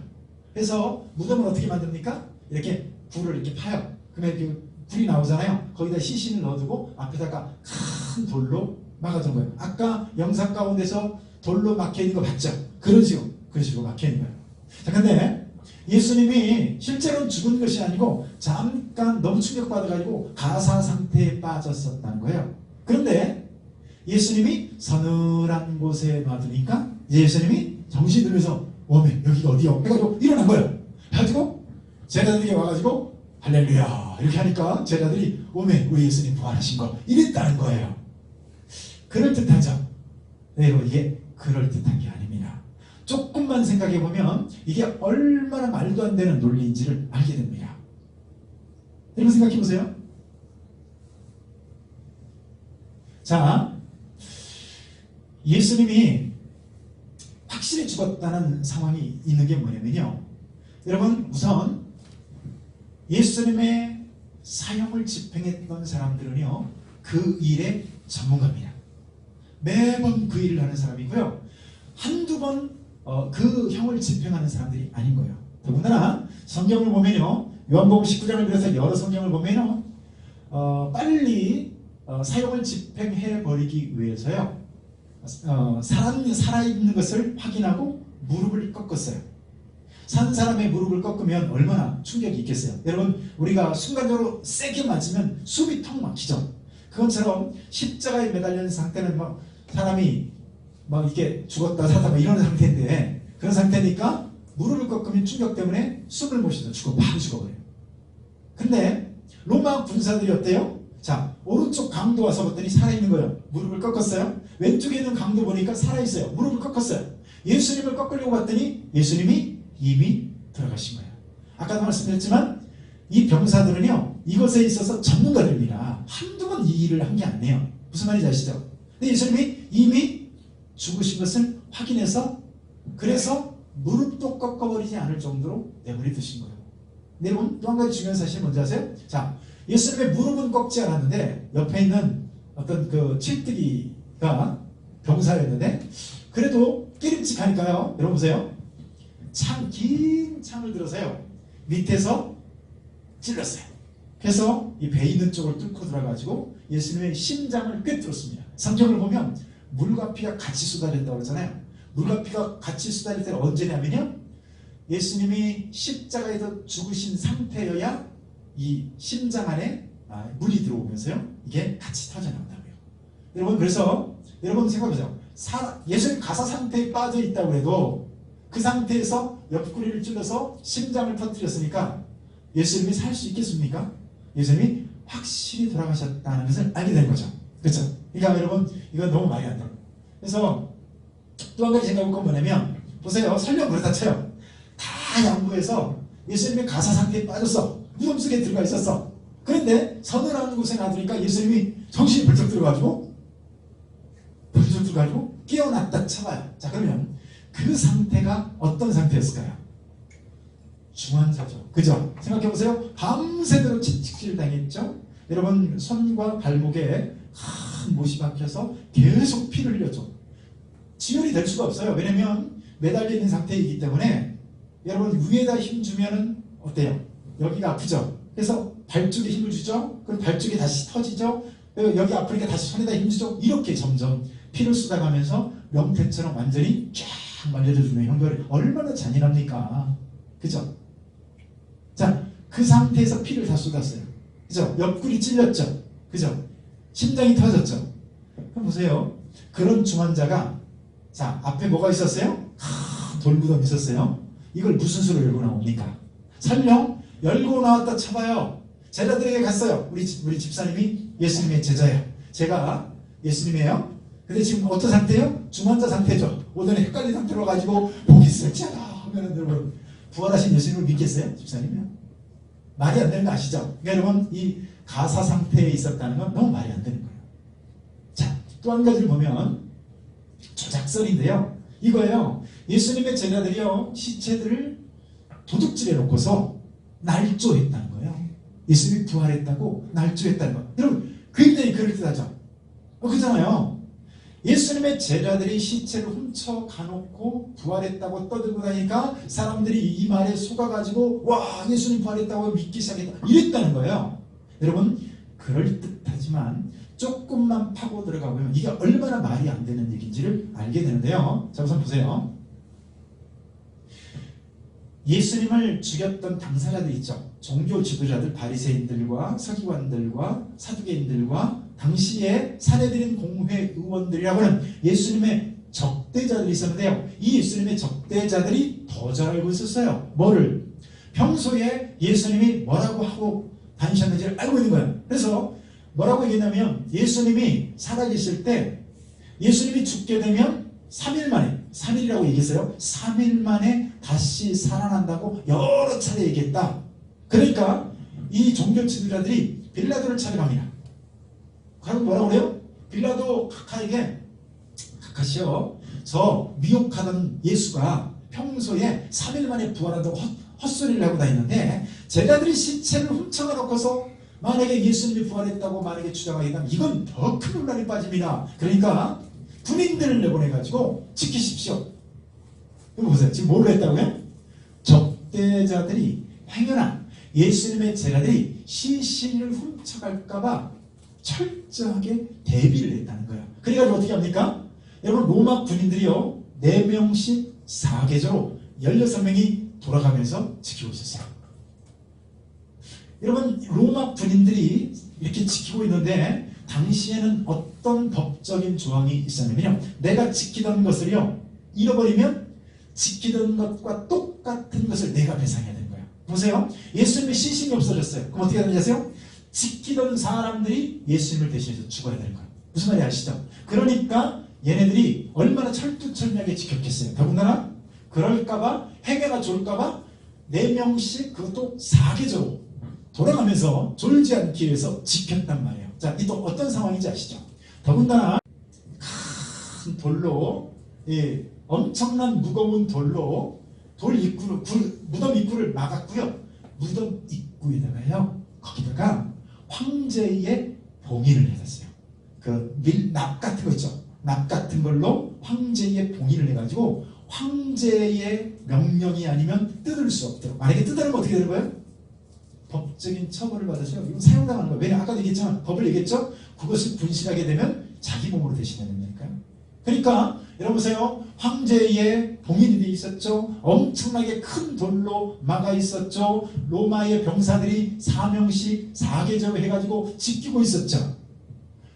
그래서 무덤을 어떻게 만듭니까? 이렇게 불을 이렇게 파요. 그러면 그 불이 나오잖아요. 거기다 시신을 넣어두고 앞에다가 큰 돌로 막아둔 거예요. 아까 영상 가운데서 돌로 막혀있는 거 봤죠? 그런 식으로 막혀있는 거예요. 자, 근데 예수님이 실제로는 죽은 것이 아니고 잠깐 너무 충격받아가지고 가사 상태에 빠졌었다는 거예요. 그런데 예수님이 서늘한 곳에 놔두니까 예수님이 정신이 들면서 오메 여기가 어디요? 해가지고 일어난 거예요. 해가지고 제자들이 와가지고 할렐루야 이렇게 하니까 제자들이 오메 우리 예수님 부활하신 거 이랬다는 거예요. 그럴듯하죠? 네, 여러분 이게 그럴듯한 게 아닙니다. 조금만 생각해보면 이게 얼마나 말도 안 되는 논리인지를 알게 됩니다. 여러분 생각해보세요. 자, 예수님이 확실히 죽었다는 상황이 있는 게 뭐냐면요, 여러분 우선 예수님의 사형을 집행했던 사람들은요 그 일의 전문가입니다. 매번 그 일을 하는 사람이고요, 한두 번 그 형을 집행하는 사람들이 아닌 거예요. 더군다나 성경을 보면요, 요한복음 19장을 비롯해서 여러 성경을 보면요, 빨리 사형을 집행해 버리기 위해서요, 사람이 살아있는 것을 확인하고 무릎을 꺾었어요. 산 사람의 무릎을 꺾으면 얼마나 충격이 있겠어요. 여러분 우리가 순간적으로 세게 맞으면 숨이 턱 막히죠. 그것처럼 십자가에 매달린 상태는 막 사람이 막 이렇게 죽었다 살았다 이런 상태인데, 그런 상태니까 무릎을 꺾으면 충격 때문에 숨을 못 쉬서 바로 죽어버려요. 근데 로마 군사들이 어때요? 자, 오른쪽 강도 와서 봤더니 살아있는 거예요. 무릎을 꺾었어요. 왼쪽에 있는 강도 보니까 살아있어요. 무릎을 꺾었어요. 예수님을 꺾으려고 봤더니 예수님이 이미 돌아가신 거예요. 아까도 말씀드렸지만 이 병사들은요 이것에 있어서 전문가들입니다. 한두 번 이 일을 한 게 아니에요. 무슨 말인지 아시죠? 근데 예수님이 이미 죽으신 것을 확인해서 그래서 무릎도 꺾어버리지 않을 정도로 내버려 두신 거예요. 여러분 또 한 가지 중요한 사실 뭔지 아세요? 자, 예수님의 무릎은 꺾지 않았는데 옆에 있는 어떤 그 칠뜨기가 병사였는데 그래도 끼림칙하니까요, 여러분 보세요, 긴 창을 들어서요 밑에서 찔렀어요. 그래서 이 배 있는 쪽을 뚫고 들어가지고 예수님의 심장을 꿰뚫었습니다. 성경을 보면 물과 피가 같이 쏟아진다고 그러잖아요. 물과 피가 같이 쏟아질 때는 언제냐면요, 예수님이 십자가에서 죽으신 상태여야 이 심장 안에 물이 들어오면서요 이게 같이 터져나온다고요. 여러분 그래서 여러분 생각해보세요. 예수님 가사 상태에 빠져 있다고 해도 그 상태에서 옆구리를 찔러서 심장을 터뜨렸으니까 예수님이 살 수 있겠습니까? 예수님이 확실히 돌아가셨다는 것을 알게 되는 거죠. 그렇죠? 그러니까 여러분 이건 너무 말이 안 돼요. 그래서 또 한 가지 생각해볼 건 뭐냐면, 보세요, 설령 그렇다 쳐요. 다 양보해서 예수님의 가사 상태에 빠졌어. 무덤 속에 들어가 있었어. 그런데 서늘한 곳에 놔두니까 예수님이 정신이 벌쩍 들어가지고 깨어났다 쳐봐요. 자, 그러면 그 상태가 어떤 상태였을까요? 중환자죠. 그죠? 생각해보세요. 밤새도록 채찍질 당했죠? 여러분 손과 발목에 큰 못이 박혀서 계속 피를 흘렸죠. 지혈이 될 수가 없어요. 왜냐면 매달려 있는 상태이기 때문에. 여러분 위에다 힘 주면은 어때요? 여기가 아프죠? 그래서 발 쪽에 힘을 주죠? 그럼 발 쪽에 다시 터지죠? 여기 아프니까 다시 손에다 힘 주죠? 이렇게 점점 피를 쏟아가면서 명태처럼 완전히 쫙 말려주는 형벌이 얼마나 잔인합니까? 그죠? 자, 그 상태에서 피를 다 쏟았어요. 그죠? 옆구리 찔렸죠? 그죠? 심장이 터졌죠? 그럼 보세요. 그런 중환자가 자 앞에 뭐가 있었어요? 돌무덤 있었어요. 이걸 무슨 수로 열고 나옵니까? 설령 열고 나왔다 쳐봐요. 제자들에게 갔어요. 우리 집사님이 예수님의 제자예요. 제가 예수님이에요. 근데 지금 어떤 상태예요? 중환자 상태죠. 오전에 헷갈린 상태로 가지고 복이 있을지어다 하면은 여러분 부활하신 예수님을 믿겠어요? 집사님이요? 말이 안 되는 거 아시죠? 그러니까 여러분 이 가사 상태에 있었다는 건 너무 말이 안 되는 거예요. 자, 또 한 가지를 보면 조작설인데요. 이거예요. 예수님의 제자들이요 시체들을 도둑질해 놓고서 날조했다는 거예요. 예수님이 부활했다고 날조했다는 거. 여러분 굉장히 그럴듯하죠. 그렇잖아요. 예수님의 제자들이 시체를 훔쳐 가놓고 부활했다고 떠들고 다니까 사람들이 이 말에 속아가지고 와 예수님 부활했다고 믿기 시작했다 이랬다는 거예요. 여러분 그럴듯하지만 조금만 파고 들어가보면 이게 얼마나 말이 안 되는 얘기인지를 알게 되는데요. 자 우선 보세요. 예수님을 죽였던 당사자들 있죠. 종교 지도자들 바리새인들과 서기관들과 사두개인들과 당시에 사내들인 공회 의원들이라고 하는 예수님의 적대자들이 있었는데요. 이 예수님의 적대자들이 더 잘 알고 있었어요. 뭐를? 평소에 예수님이 뭐라고 하고 다니셨는지를 알고 있는 거예요. 그래서 뭐라고 얘기했냐면 예수님이 살아계실 때 예수님이 죽게 되면 3일 만에 3일이라고 얘기했어요. 3일 만에 다시 살아난다고 여러 차례 얘기했다. 그러니까 이 종교 지도자들이 빌라도를 찾아갑니다. 그럼 뭐라고 그래요? 빌라도 카카시요. 저 미혹하던 예수가 평소에 3일 만에 부활한다고 헛소리를 하고 다니는데 제자들이 시체를 훔쳐가 놓고서 만약에 예수님이 부활했다고 만약에 주장하게 되면 이건 더 큰 혼란에 빠집니다. 그러니까 군인들을 내보내가지고 지키십시오. 이거 보세요. 지금 뭘 했다고요? 적대자들이 행여나 예수님의 제자들이 시신을 훔쳐갈까봐 철저하게 대비를 했다는 거예요. 그래가지고 어떻게 합니까? 여러분 로마 군인들이요 4명씩 4계절로 16명이 돌아가면서 지키고 있었어요. 여러분 로마 군인들이 이렇게 지키고 있는데 당시에는 어떤 법적인 조항이 있었냐면요. 내가 지키던 것을요 잃어버리면 지키던 것과 똑같은 것을 내가 배상해야 되는 거예요. 보세요. 예수님의 시신이 없어졌어요. 그럼 어떻게 되는지 아세요? 지키던 사람들이 예수님을 대신해서 죽어야 되는 거예요. 무슨 말인지 아시죠? 그러니까 얘네들이 얼마나 철두철미하게 지켰겠어요. 더군다나 그럴까봐 행여나 졸까봐 4명씩 그것도 4계절로 돌아가면서 졸지 않기 위해서 지켰단 말이에요. 자, 이 또 어떤 상황인지 아시죠? 더군다나 큰 돌로 엄청난 무거운 돌로 무덤 입구를 막았고요. 무덤 입구에다가요 거기다가 황제의 봉인을 해놨어요. 그 납 같은 거 있죠. 납 같은 걸로 황제의 봉인을 해가지고 황제의 명령이 아니면 뜯을 수 없도록. 만약에 뜯으면 어떻게 되는 거예요? 법적인 처벌을 받으세요. 이건 사용당하는 거예요. 왜냐 아까도 얘기했지만 법을 얘기했죠. 그것을 분실하게 되면 자기 몸으로 대신해야 되니까요. 그러니까 여러분 보세요. 황제의 봉인이 돼 있었죠. 엄청나게 큰 돌로 막아 있었죠. 로마의 병사들이 4명씩 4계절 해가지고 지키고 있었죠.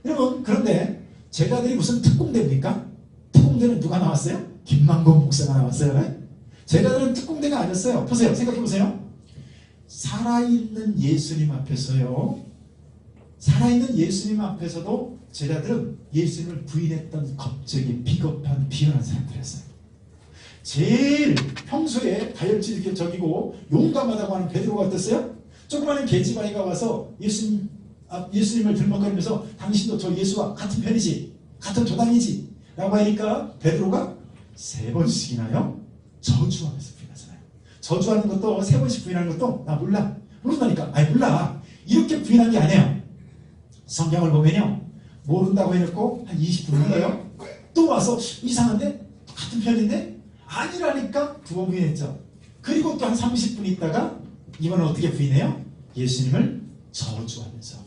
여러분 그런데 제자들이 무슨 특공대입니까? 특공대는 누가 나왔어요? 김만곤 목사가 나왔어요. 제자들은 특공대가 아니었어요. 보세요. 생각해보세요. 살아있는 예수님 앞에서요. 살아있는 예수님 앞에서도 제자들은 예수님을 부인했던 겁쟁이 비겁한 비열한 사람들이었어요. 제일 평소에 다혈질적이고 용감하다고 하는 베드로가 어땠어요? 조그마한 계집아이가 와서 예수님을 들먹거리면서 당신도 저 예수와 같은 편이지 같은 도당이지 라고 하니까 베드로가 3번씩이나요 저주하면서 부인하잖아요. 저주하는 것도 3번씩 부인하는 것도 나 몰라 모른다니까. 아니 몰라 이렇게 부인한 게 아니에요. 성경을 보면요 모른다고 해놓고 한 20분 흘러요. 또 와서 이상한데 같은 편인데 아니라니까 2번 부인했죠. 그리고 또 한 30분 있다가 이번엔 어떻게 부인해요? 예수님을 저주하면서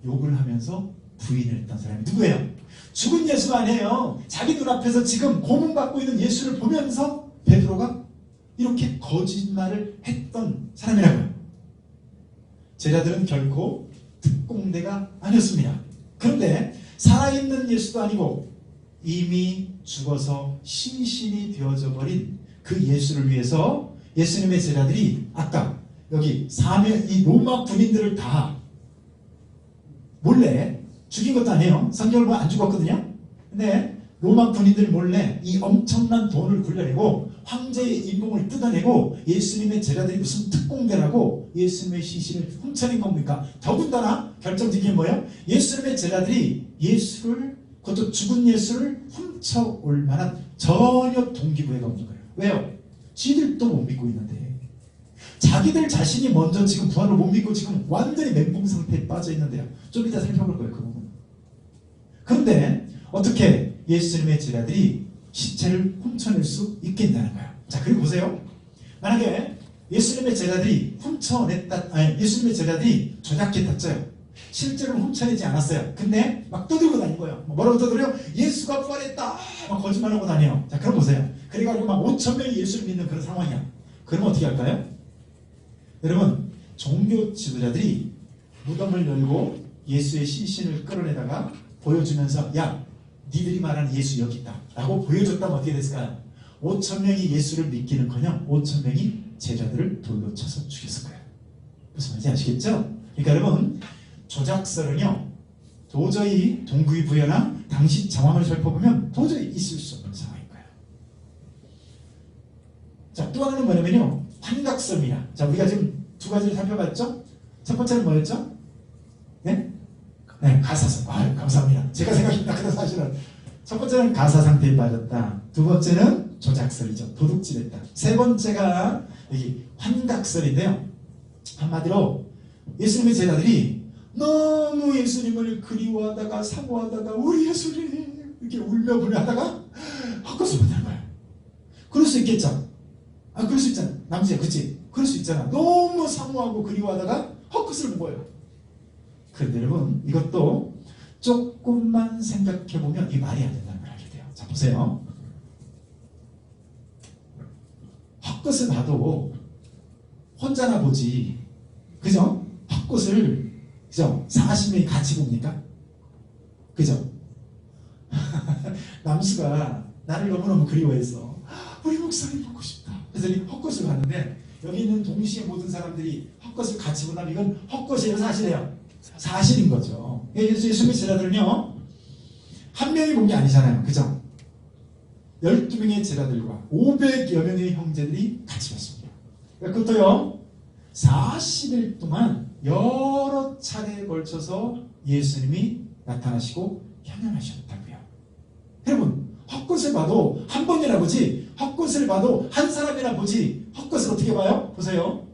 욕을 하면서 부인을 했던 사람이 누구예요? 죽은 예수가 아니에요. 자기 눈앞에서 지금 고문받고 있는 예수를 보면서 베드로가 이렇게 거짓말을 했던 사람이라고요. 제자들은 결코 특공대가 아니었습니다. 그런데 살아있는 예수도 아니고 이미 죽어서 신신이 되어져 버린 그 예수를 위해서 예수님의 제자들이 아까 여기 이 로마 군인들을 다 몰래 죽인 것도 아니에요. 성경을 보면 안 죽었거든요. 근데 로마 군인들 몰래 이 엄청난 돈을 굴려내고 황제의 인봉을 뜯어내고 예수님의 제자들이 무슨 특공대라고 예수님의 시신을 훔쳐낸 겁니까? 더군다나 결정적인 게 뭐예요? 예수님의 제자들이 예수를, 그것도 죽은 예수를 훔쳐올 만한 전혀 동기부여가 없는 거예요. 왜요? 지들도 못 믿고 있는데 자기들 자신이 먼저 지금 부활을 못 믿고 지금 완전히 멘붕 상태에 빠져 있는데요. 좀 이따 살펴볼 거예요. 그 부분. 그런데 어떻게 예수님의 제자들이 시체를 훔쳐낼 수 있겠냐는 거예요. 자, 그리고 보세요. 만약에 예수님의 제자들이 예수님의 제자들이 조작했다쳐요. 실제로 훔쳐내지 않았어요. 근데 막 떠들고 다닌 거예요. 뭐라고 떠들어요? 예수가 부활했다. 막 거짓말하고 다녀요. 자, 그럼 보세요. 그래가지고 막 5천 명이 예수를 믿는 그런 상황이야. 그러면 어떻게 할까요? 여러분, 종교 지도자들이 무덤을 열고 예수의 시신을 끌어내다가 보여주면서 야, 니들이 말하는 예수 여기 있다 라고 보여줬다면 어떻게 됐을까요? 5천 명이 예수를 믿기는커녕 5천 명이 제자들을 돌로 쳐서 죽였을 거예요. 무슨 말인지 아시겠죠? 그러니까 여러분, 조작설은요 도저히 동기부여나 당시 상황을 살펴보면 도저히 있을 수 없는 상황인 거예요. 자, 또 하나는 뭐냐면요, 환각설입니다. 자, 우리가 지금 두 가지를 살펴봤죠? 첫 번째는 뭐였죠? 네? 네, 가사상. 감사합니다. 제가 생각했다. 사실은 첫 번째는 가사 상태에 빠졌다. 두 번째는 조작설이죠. 도둑질했다. 세 번째가 여기 환각설인데요. 한마디로 예수님의 제자들이 너무 예수님을 그리워하다가 사모하다가 우리 예수님 이렇게 울며 불며 헛것을 못하는 거예요. 그럴 수 있겠죠. 그럴 수 있잖아. 남자야, 그치? 그럴 수 있잖아. 너무 사모하고 그리워하다가 헛것을 본 거예요. 그런데 여러분, 이것도 조금만 생각해보면 이 말이 안 된다는 걸 알게 돼요. 자, 보세요. 헛것을 봐도 혼자나 보지, 그죠? 헛것을, 그죠? 40명이 같이 봅니까? 그죠? 남수가 나를 너무너무 그리워해서 우리 목사님 보고 싶다. 그래서 이 헛것을 봤는데 여기 있는 동시에 모든 사람들이 헛것을 같이 본다면 이건 헛것이에요, 사실이에요? 사실인 거죠. 예수님의 제자들은요, 한 명이 본 게 아니잖아요. 그죠? 12명의 제자들과 500여 명의 형제들이 같이 봤습니다. 그것도요, 40일 동안 여러 차례에 걸쳐서 예수님이 나타나시고 현현하셨다고요. 여러분, 헛것을 봐도 한 번이나 보지, 헛것을 봐도 한 사람이나 보지, 헛것을 어떻게 봐요? 보세요.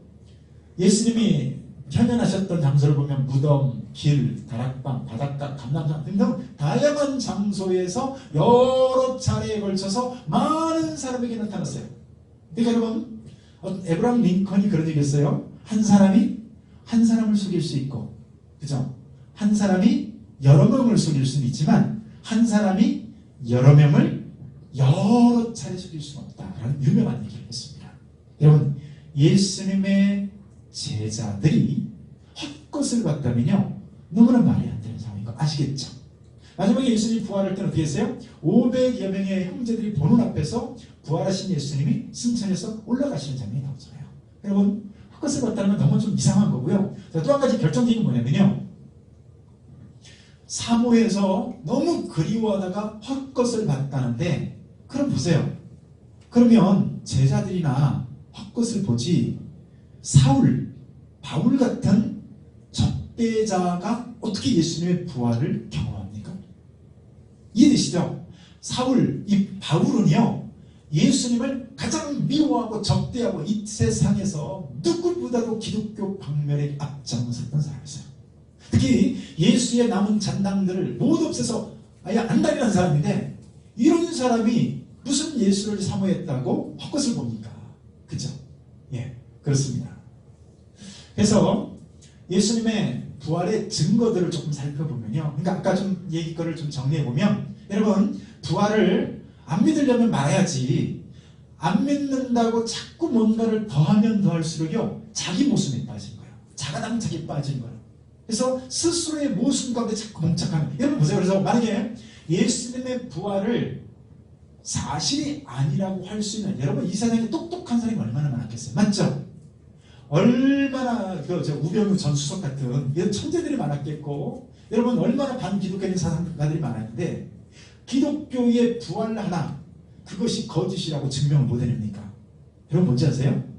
예수님이 현현하셨던 장소를 보면 무덤, 길, 다락방, 바닷가, 감람산 등등 다양한 장소에서 여러 차례에 걸쳐서 많은 사람에게 나타났어요. 그러니까 여러분, 에브라임 링컨이 그런 얘기 했어요. 한 사람이 한 사람을 속일 수 있고, 그죠? 한 사람이 여러 명을 속일 수는 있지만 한 사람이 여러 명을 여러 차례 속일 수는 없다라는 유명한 얘기를 했습니다. 여러분, 예수님의 제자들이 헛것을 봤다면요, 너무나 말이 안 되는 상황인 거 아시겠죠? 마지막에 예수님이 부활할 때는 어떻게 했어요? 500여 명의 형제들이 보는 앞에서 부활하신 예수님이 승천해서 올라가시는 장면이 나오잖아요. 여러분, 헛것을 봤다는 건 너무 좀 이상한 거고요. 또 한 가지 결정적인 게 뭐냐면요, 사모해서 너무 그리워하다가 헛것을 봤다는데, 그럼 보세요. 그러면 제자들이나 헛것을 보지 사울, 바울 같은 적대자가 어떻게 예수님의 부활을 경험합니까? 이해되시죠? 사울, 이 바울은요, 예수님을 가장 미워하고 적대하고 이 세상에서 누구보다도 기독교 박멸에 앞장섰던 사람이었어요. 특히 예수의 남은 잔당들을 모두 없애서 아예 안달이라는 사람인데, 이런 사람이 무슨 예수를 사모했다고 헛것을 봅니까? 그죠? 예, 그렇습니다. 그래서 예수님의 부활의 증거들을 조금 살펴보면요, 그러니까 아까 좀 얘기 거를 좀 정리해보면, 여러분, 부활을 안 믿으려면 말아야지, 안 믿는다고 자꾸 뭔가를 더하면 더할수록요, 자기 모습에 빠진 거예요. 자가당착에 빠진 거예요. 그래서 스스로의 모순 가운데 자꾸 멍착하는. 여러분 보세요. 그래서 만약에 예수님의 부활을 사실이 아니라고 할 수 있는, 여러분 이 세상에 똑똑한 사람이 얼마나 많았겠어요. 맞죠? 얼마나 우병우 전 수석 같은 이런 천재들이 많았겠고, 여러분 얼마나 반기독교인 사상가들이 많았는데, 기독교의 부활 하나 그것이 거짓이라고 증명을 못 해냅니까? 여러분 뭔지 아세요?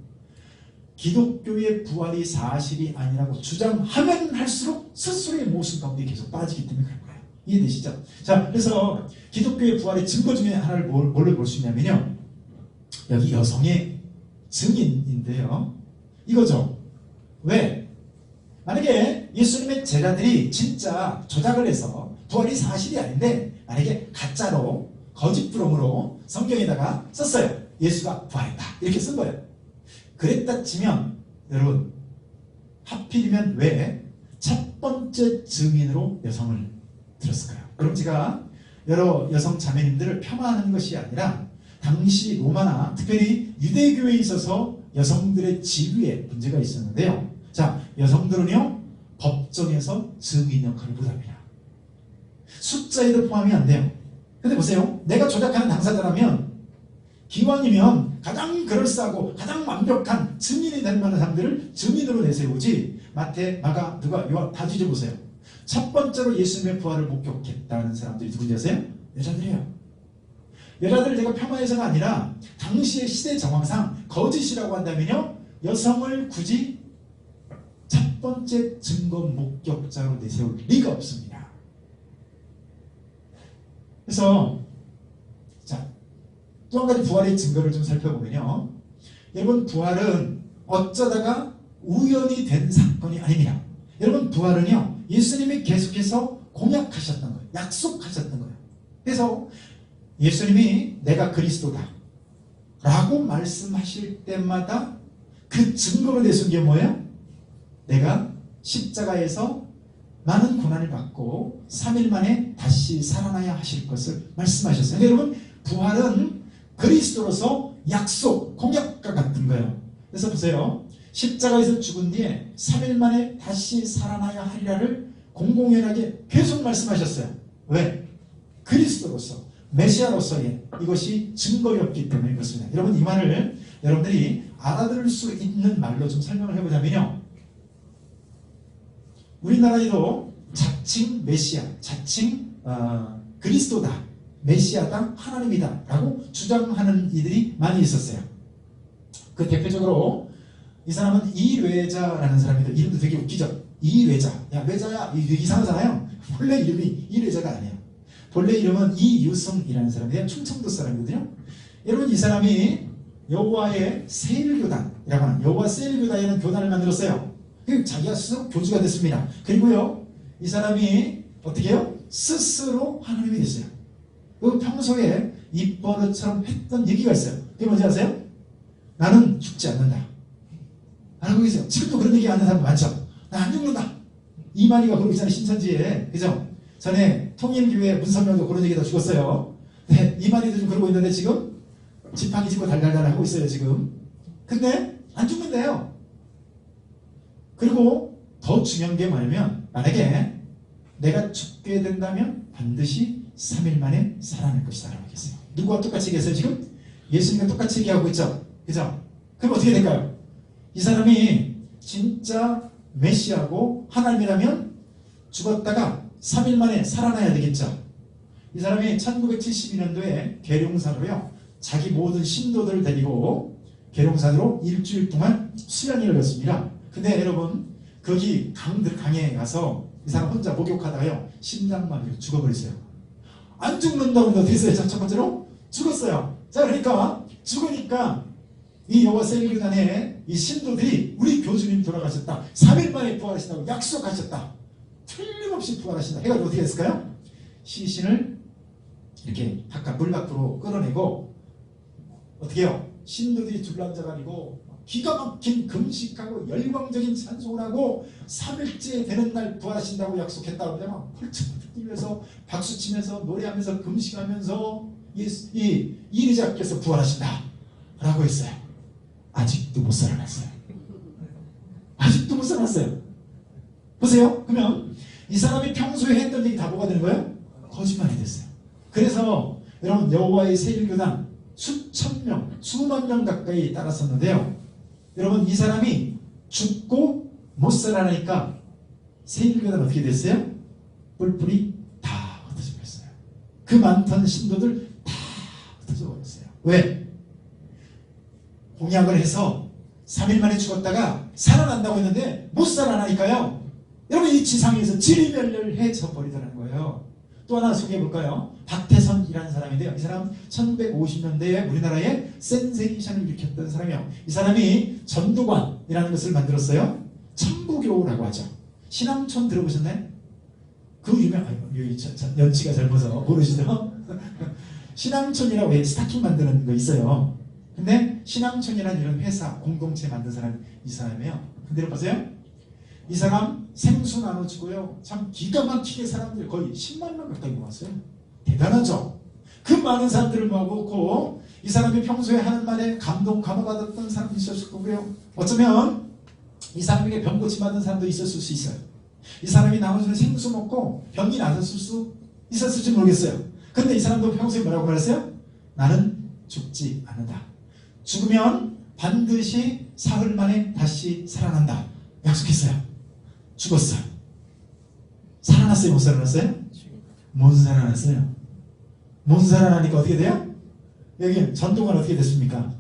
기독교의 부활이 사실이 아니라고 주장하면 할수록 스스로의 모습 가운데 계속 빠지기 때문에 그런 거예요. 이해되시죠? 자, 그래서 기독교의 부활의 증거 중에 하나를 뭘로 볼 수 있냐면요, 여기 여성의 증인인데요, 이거죠. 왜? 만약에 예수님의 제자들이 진짜 조작을 해서 부활이 사실이 아닌데, 만약에 가짜로 거짓부름으로 성경에다가 썼어요. 예수가 부활했다 이렇게 쓴 거예요. 그랬다 치면 여러분, 하필이면 왜 첫 번째 증인으로 여성을 들었을까요? 그럼 제가 여러 여성 자매님들을 폄하하는 것이 아니라, 당시 로마나 특별히 유대교에 있어서 여성들의 지위에 문제가 있었는데요. 자, 여성들은요 법정에서 증인 역할을 못합니다. 숫자에도 포함이 안 돼요. 근데 보세요, 내가 조작하는 당사자라면 기왕이면 가장 그럴싸하고 가장 완벽한 증인이 될 만한 사람들을 증인으로 내세우지, 마태, 마가, 누가, 요한 다 뒤져보세요. 첫 번째로 예수님의 부활을 목격했다는 사람들이 누군지 아세요? 여자들이에요. 여자들을 제가 폄하해서가 아니라 당시의 시대 정황상 거짓이라고 한다면요, 여성을 굳이 첫 번째 증거 목격자로 내세울 리가 없습니다. 그래서 자, 또 한 가지 부활의 증거를 좀 살펴보면요, 여러분 부활은 어쩌다가 우연히 된 사건이 아닙니다. 여러분 부활은요, 예수님이 계속해서 공약하셨던 거예요. 약속하셨던 거예요. 그래서 예수님이 내가 그리스도다 라고 말씀하실 때마다 그 증거를 내세운 게 뭐예요? 내가 십자가에서 많은 고난을 받고 3일 만에 다시 살아나야 하실 것을 말씀하셨어요. 근데 여러분 부활은 그리스도로서 약속, 공약과 같은 거예요. 그래서 보세요, 십자가에서 죽은 뒤에 3일 만에 다시 살아나야 하리라를 공공연하게 계속 말씀하셨어요. 왜? 그리스도로서, 메시아로서의 이것이 증거였기 때문에 그렇습니다. 여러분 이 말을 여러분들이 알아들을 수 있는 말로 좀 설명을 해보자면요, 우리나라에도 자칭 메시아, 자칭 그리스도다, 메시아다, 하나님이다 라고 주장하는 이들이 많이 있었어요. 그 대표적으로 이 사람은 이뢰자라는 사람인데, 이름도 되게 웃기죠. 이뢰자. 야, 뢰자야. 이상하잖아요. 본래 이름이 이뢰자가 아니에요. 본래 이름은 이유승이라는 사람인데요, 충청도 사람이거든요. 여러분 이 사람이 여호와의 세일교단이라고 하는, 여호와 세일교단이라는 교단을 만들었어요. 그리고 자기가 스스로 교주가 됐습니다. 그리고요, 이 사람이 어떻게 해요? 스스로 하나님이 됐어요. 그 평소에 입버릇처럼 했던 얘기가 있어요. 그게 뭔지 아세요? 나는 죽지 않는다. 알고 계세요? 지금도 그런 얘기 하는 사람 많죠? 나 안 죽는다. 이만희가 그러고 있잖아요, 신천지에. 그죠? 전에 통일교회 문선명도 그런 얘기다 죽었어요. 네, 이만희도 좀 그러고 있는데 지금 지팡이 짚고 달달달 하고 있어요, 지금. 근데 안 죽는데요. 그리고 더 중요한 게 뭐냐면, 만약에 내가 죽게 된다면 반드시 3일 만에 살아날 것이다 라고 했어요. 누구와 똑같이 얘기했어요 지금? 예수님과 똑같이 얘기하고 있죠? 그죠? 그럼 어떻게 될까요? 이 사람이 진짜 메시아고 하나님이라면 죽었다가 3일 만에 살아나야 되겠죠? 이 사람이 1972년도에 계룡산으로요, 자기 모든 신도들을 데리고 계룡산으로 일주일 동안 수련회를 했습니다. 근데 여러분 거기 강에 가서 이 사람 혼자 목욕하다가요, 심장마비로 죽어버렸어요. 안 죽는다고 했는데 어떻게 했어요? 첫 번째로 죽었어요. 자, 그러니까 죽으니까 이 여호와 세일교단의 이 신도들이 우리 교주님 돌아가셨다, 3일 만에 부활하신다고 약속하셨다, 틀림없이 부활하신다 해가지고 어떻게 했을까요? 시신을 이렇게 바깥 물 밖으로 끌어내고 어떻게 해요? 신도들이 둘러앉아가지고 기가 막힌 금식하고 열광적인 찬송을 하고 3일째 되는 날 부활하신다고 약속했다고 그러면 펄쩍 뛰면서 박수치면서 노래하면서 금식하면서 이 이리자께서 부활하신다 라고 했어요. 아직도 못 살아났어요. 아직도 못 살아났어요. 보세요. 그러면 이 사람이 평소에 했던 얘기 다 뭐가 되는 거예요? 거짓말이 됐어요. 그래서 여러분 여호와의 세1교단 수천 명, 수만 명 가까이 따랐었는데요. 여러분 이 사람이 죽고 못 살아나니까 세1교단 어떻게 됐어요? 뿔뿔이 다 흩어져 버렸어요. 그 많던 신도들 다 흩어져 버렸어요. 왜? 공약을 해서 3일 만에 죽었다가 살아난다고 했는데 못 살아나니까요. 여러분 이 지상에서 지리멸렬해져 버리더라는 거예요. 또 하나 소개해 볼까요? 박태선이라는 사람인데요. 이 사람 1950년대에 우리나라에 센세이션을 일으켰던 사람이에요. 이 사람이 전도관이라는 것을 만들었어요. 천부교라고 하죠. 신앙촌 들어보셨나요? 그 유명, 연치가 젊어서 모르시죠? 신앙촌이라고 왜 스타킹 만드는 거 있어요. 근데 신앙촌이라는 이런 회사, 공동체 만든 사람이 이 사람이에요. 근데 보세요. 이 사람 생수 나눠주고요. 참 기가 막히게 사람들 거의 10만 명 가까이 모았어요. 대단하죠? 그 많은 사람들을 모아놓고 이 사람이 평소에 하는 말에 감화받았던 사람도 있었을 거고요. 어쩌면 이 사람에게 병 고침받은 사람도 있었을 수 있어요. 이 사람이 나머지는 생수 먹고 병이 나섰을 수 있었을지 모르겠어요. 근데 이 사람도 평소에 뭐라고 말했어요? 나는 죽지 않는다. 죽으면 반드시 사흘 만에 다시 살아난다. 약속했어요. 죽었어요. 살아났어요? 못 살아났어요? 못 살아났어요. 못 살아나니까 어떻게 돼요? 여기 전도관 어떻게 됐습니까?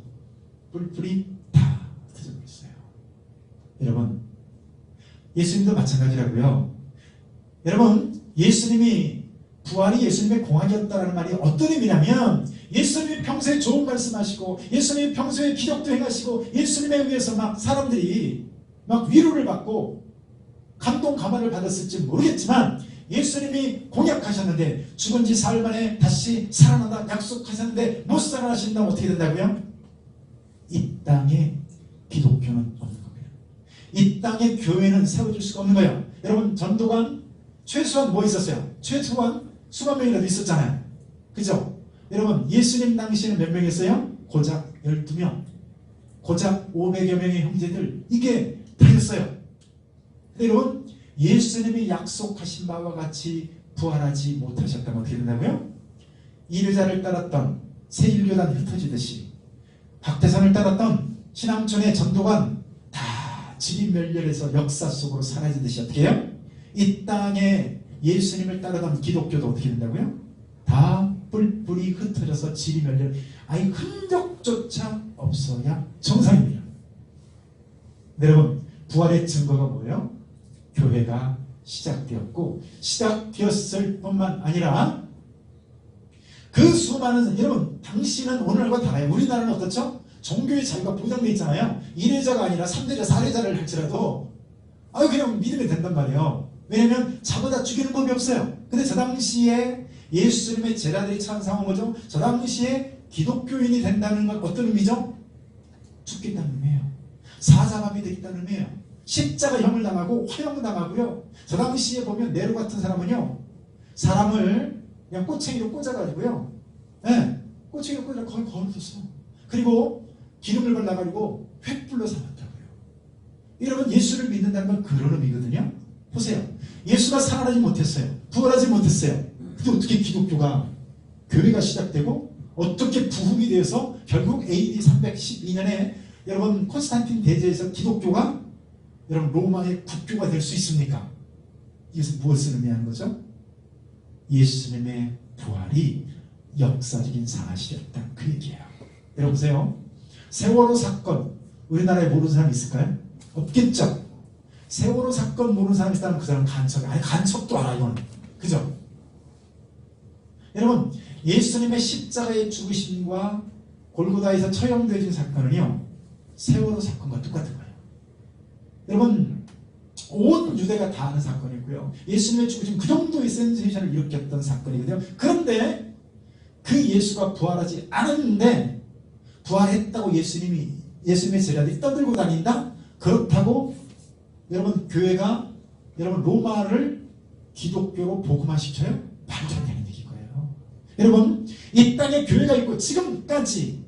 뿔뿔이 다 흩어져 있어요. 여러분 예수님도 마찬가지라고요. 여러분 예수님이 부활이 예수님의 공학이었다라는 말이 어떤 의미냐면 예수님이 평소에 좋은 말씀하시고 예수님이 평소에 기적도 행하시고 예수님에 의해서 막 사람들이 막 위로를 받고 감동 감화를 받았을지 모르겠지만 예수님이 공약하셨는데 죽은 지 사흘 만에 다시 살아난다 약속하셨는데 못 살아나신다면 어떻게 된다고요? 이 땅에 기독교는 없는 겁니다. 이 땅에 교회는 세워질 수가 없는 거예요. 여러분 전도관 최소한 뭐 있었어요? 최소한 수만 명이라도 있었잖아요. 그죠? 여러분 예수님 당시에는 몇 명이었어요? 고작 12명. 고작 500여 명의 형제들. 이게 다였어요. 근데 여러분 예수님이 약속하신 바와 같이 부활하지 못하셨다면 어떻게 된다고요? 이르자를 따랐던 세1교단 흩어지듯이 박태선을 따랐던 신앙촌의 전도관 다 지리멸렬해서 역사 속으로 사라지듯이 어떻게 해요? 이 땅에 예수님을 따르던 기독교도 어떻게 된다고요? 다 뿔뿔이 흩어져서 지리멸렬 아예 흔적조차 없어야 정상입니다. 네, 여러분 부활의 증거가 뭐예요? 교회가 시작되었고 시작되었을 뿐만 아니라 그 수많은 여러분 당신은 오늘과 달라요. 우리나라는 어떻죠? 종교의 자유가 보장되어 있잖아요. 1회자가 아니라 3대자 4대자를 할지라도 그냥 믿으면 된단 말이에요. 왜냐하면 자보다 죽이는 법이 없어요. 근데 저 당시에 예수님의 제자들이 처한 상황은 뭐죠? 저 당시에 기독교인이 된다는 건 어떤 의미죠? 죽겠다는 의미예요. 사자밥이 되겠다는 의미예요. 십자가형을 당하고 화형당하고요. 저 당시에 보면 네로 같은 사람은요. 사람을 그냥 꼬챙이로 꽂아가지고요. 네, 꼬챙이로 꽂아 거의 걸어뒀어요. 그리고 기름을 발라가지고 횃불로 삼았다고요. 여러분 예수를 믿는다는 건 그런 의미거든요. 보세요. 예수가 살아나지 못했어요. 부활하지 못했어요. 근데 어떻게 기독교가 교회가 시작되고 어떻게 부흥이 되어서 결국 AD 312년에 여러분 콘스탄틴 대제에서 기독교가 여러분 로마의 국교가 될 수 있습니까? 이것은 무엇을 의미하는 거죠? 예수님의 부활이 역사적인 사실이었다 그 얘기예요. 여러분 보세요. 세월호 사건 우리나라에 모르는 사람 있을까요? 없겠죠. 세월호 사건 모르는 사람이 있다면 그 사람은 간첩도 알아 이거는. 그죠? 여러분 예수님의 십자가의 죽으심과 골고다에서 처형되어진 사건은요 세월호 사건과 똑같은 거예요. 여러분 온 유대가 다 아는 사건이고요. 예수님의 죽으심 그 정도의 센세이션을 일으켰던 사건이거든요. 그런데 그 예수가 부활하지 않았는데 부활했다고 예수님의 제자들이 떠들고 다닌다? 그렇다고 여러분 교회가 여러분 로마를 기독교로 복음화시켜요? 말도 안 되는 얘기인 거예요. 여러분 이 땅에 교회가 있고 지금까지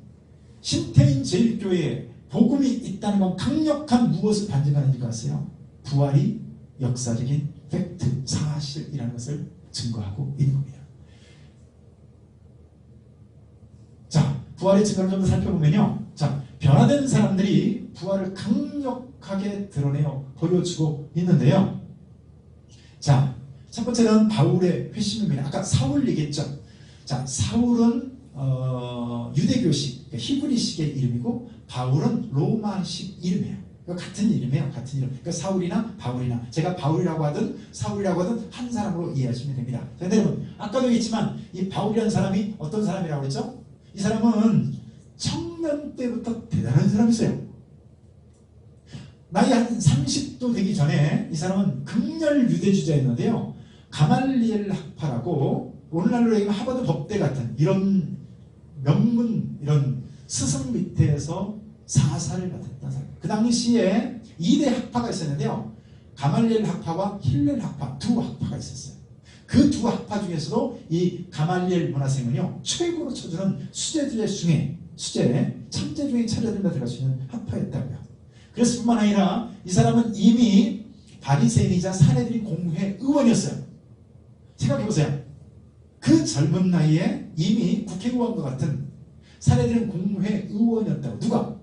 신태인 제일교회에 복음이 있다는 건 강력한 무엇을 반증하는 줄 아세요? 부활이 역사적인 팩트, 사실이라는 것을 증거하고 있는 겁니다. 자, 부활의 증거를 좀 더 살펴보면요. 자, 변화된 사람들이 부활을 강력하게 드러내어 보여주고 있는데요. 자, 첫 번째는 바울의 회심입니다. 아까 사울 얘기했죠. 자, 사울은 유대교식, 그러니까 히브리식의 이름이고 바울은 로마식 이름이에요. 같은 이름이에요. 같은 이름. 그러니까 사울이나 바울이나, 제가 바울이라고 하든 사울이라고 하든 한 사람으로 이해하시면 됩니다. 자, 여러분, 아까도 얘기했지만 이 바울이라는 사람이 어떤 사람이라고 그랬죠? 이 사람은 청년 때부터 대단한 사람이었어요. 나이 한 30도 되기 전에 이 사람은 극렬 유대주자였는데요. 가말리엘 학파라고 오늘날로 얘기하면 하버드 법대 같은 이런 명문, 이런 스승 밑에서 사사를 맡았던 사람. 그 당시에 2대 학파가 있었는데요. 가말리엘 학파와 힐렐 학파, 두 학파가 있었어요. 그 두 학파 중에서도 이 가말리엘 문화생은요, 최고로 쳐주는 수제주의 중에, 천재 중에 천재들만 들어갈 수 있는 학파였다고요. 그래서 뿐만 아니라 이 사람은 이미 바리새인이자 사내들인 공회 의원이었어요. 생각해보세요. 그 젊은 나이에 이미 국회의원과 같은 사내들인 공회 의원이었다고. 누가?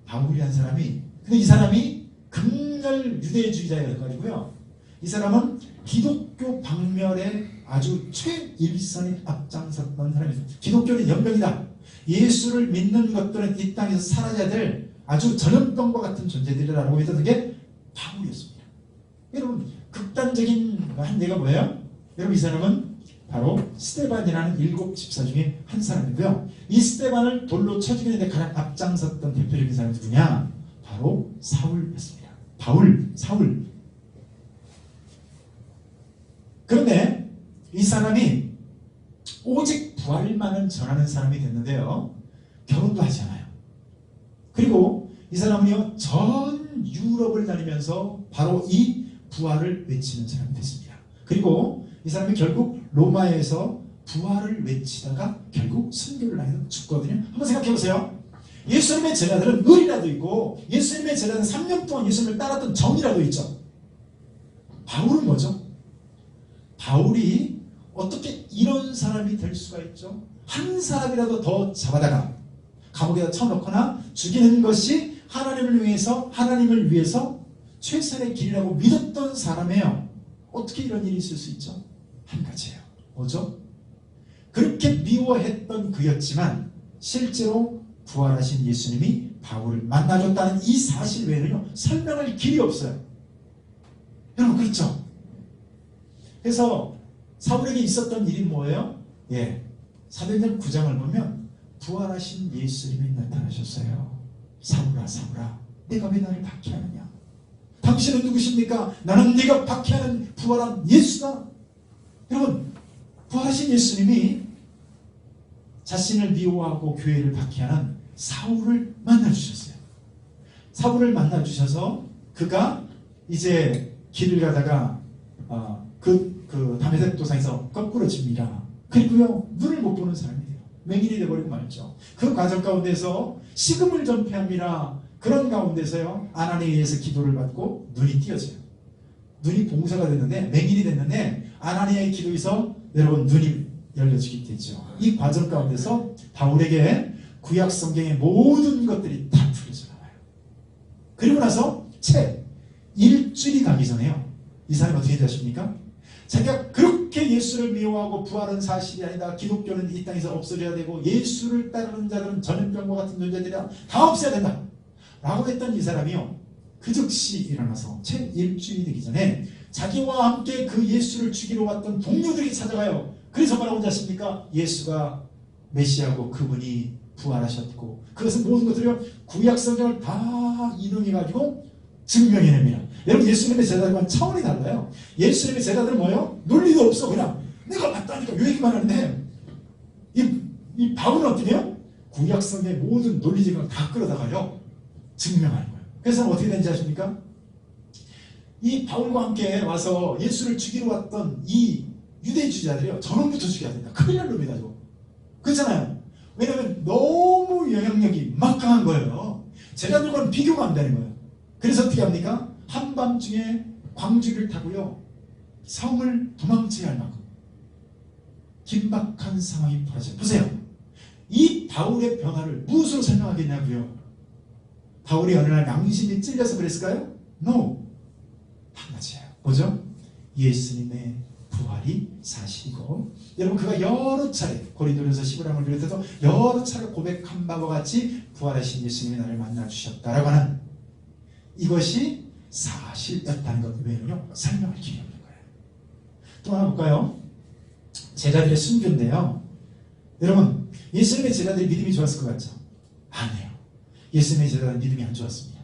바울이라는 사람이. 근데 이 사람이 극렬 유대주의자여가지고요. 이 사람은 기독교 박멸에 아주 최일선에 앞장섰던 사람이죠. 기독교는 연병이다. 예수를 믿는 것들은 이 땅에서 사라져야 될 아주 전염병과 같은 존재들이라고 했던 게 바울이었습니다. 여러분, 극단적인 한 예가 뭐예요? 여러분, 이 사람은 바로 스데반이라는 7 집사 중에 한 사람이고요. 이 스데반을 돌로 쳐 죽이는데 가장 앞장섰던 대표적인 사람이 누구냐? 바로 사울이었습니다. 사울. 그런데 이 사람이 오직 부활만을 전하는 사람이 됐는데요. 결혼도 하지 않아요. 그리고 이 사람은요, 전 유럽을 다니면서 바로 이 부활을 외치는 사람이 됐습니다. 그리고 이 사람이 결국 로마에서 부활을 외치다가 결국 순교를 하여 죽거든요. 한번 생각해보세요. 예수님의 제자들은 의리라도 있고 예수님의 제자들은 3년 동안 예수님을 따랐던 정이라도 있죠. 바울은 뭐죠? 바울이 어떻게 이런 사람이 될 수가 있죠? 한 사람이라도 더 잡아다가 감옥에다 쳐넣거나 죽이는 것이 하나님을 위해서 최선의 길이라고 믿었던 사람이에요. 어떻게 이런 일이 있을 수 있죠? 한 가지예요. 뭐죠? 그렇게 미워했던 그였지만 실제로 부활하신 예수님이 바울을 만나줬다는 이 사실 외에는요, 설명할 길이 없어요. 여러분, 그렇죠? 그래서 사울에게 있었던 일이 뭐예요? 사도행전 9장을 보면 부활하신 예수님이 나타나셨어요. 사울아, 내가 왜 나를 박해하느냐? 당신은 누구십니까? 나는 네가 박해하는 부활한 예수다. 여러분, 부활하신 예수님이 자신을 미워하고 교회를 박해하는 사울을 만나주셨어요. 사울을 만나주셔서 그가 이제 길을 가다가 다메섹 도상에서 거꾸로 집니다. 그리고요, 눈을 못 보는 사람이 돼요. 맹인이 되어버리고 말죠. 그 과정 가운데서 식음을 전폐합니다. 그런 가운데서요, 아나니에 의해서 기도를 받고 눈이 띄어져요. 눈이 봉사가 됐는데, 맹인이 됐는데 아나니아의 기도에서 여러분 눈이 열려지게 되죠. 이 과정 가운데서 바울에게 구약 성경의 모든 것들이 다 풀려져 나와요. 그리고 나서 채 일주일이 가기 전에요, 이 사람이 어떻게 되십니까? 자기가 그렇게 예수를 미워하고 부활은 사실이 아니다, 기독교는 이 땅에서 없어져야 되고 예수를 따르는 자들은 전염병과 같은 존재들이라 다 없애야 된다 라고 했던 이 사람이요, 그 즉시 일어나서 채 일주일이 되기 전에 자기와 함께 그 예수를 죽이러 왔던 동료들이 찾아가요. 그래서 뭐라고 하십니까? 예수가 메시아고 그분이 부활하셨고, 그것은 모든 것들이요, 구약 성경을 다 인용해가지고 증명해냅니다. 여러분, 예수님의 제자들과는 차원이 달라요. 예수님의 제자들은 뭐예요? 논리도 없어. 그냥 내가 봤다니까 요 얘기만 하는데, 이 바울은 어떻게 해요? 구약 성경의 모든 논리적인 다 끌어다가요, 증명하는 거예요. 그래서 어떻게 되는지 아십니까? 이 바울과 함께 와서 예수를 죽이러 왔던 이 유대주의자들이요, 저놈부터 죽여야 된다. 큰일 날 놈이다, 저거. 그렇잖아요. 왜냐하면 너무 영향력이 막강한 거예요. 제자들과는 비교가 안 되는 거예요. 그래서 어떻게 합니까? 한밤중에 광주리를 타고요 성을 도망쳐야 할 만큼 긴박한 상황이 벌어져요. 보세요. 이 바울의 변화를 무엇으로 설명하겠냐고요? 바울이 어느 날 양심이 찔려서 그랬을까요? No. 한 가지예요. 뭐죠? 예수님의 부활이 사실이고, 여러분 그가 여러 차례 고린도전서 15장을 비롯해서 여러 차례 고백한 바와 같이 부활하신 예수님이 나를 만나 주셨다라고 하는 이것이 사실이었다는 것 외에는요 설명할 길이 없는 거예요. 또 하나 볼까요? 제자들의 순교인데요. 여러분 예수님의 제자들이 믿음이 좋았을 것 같죠? 아니에요. 예수님의 제자들은 믿음이 안 좋았습니다.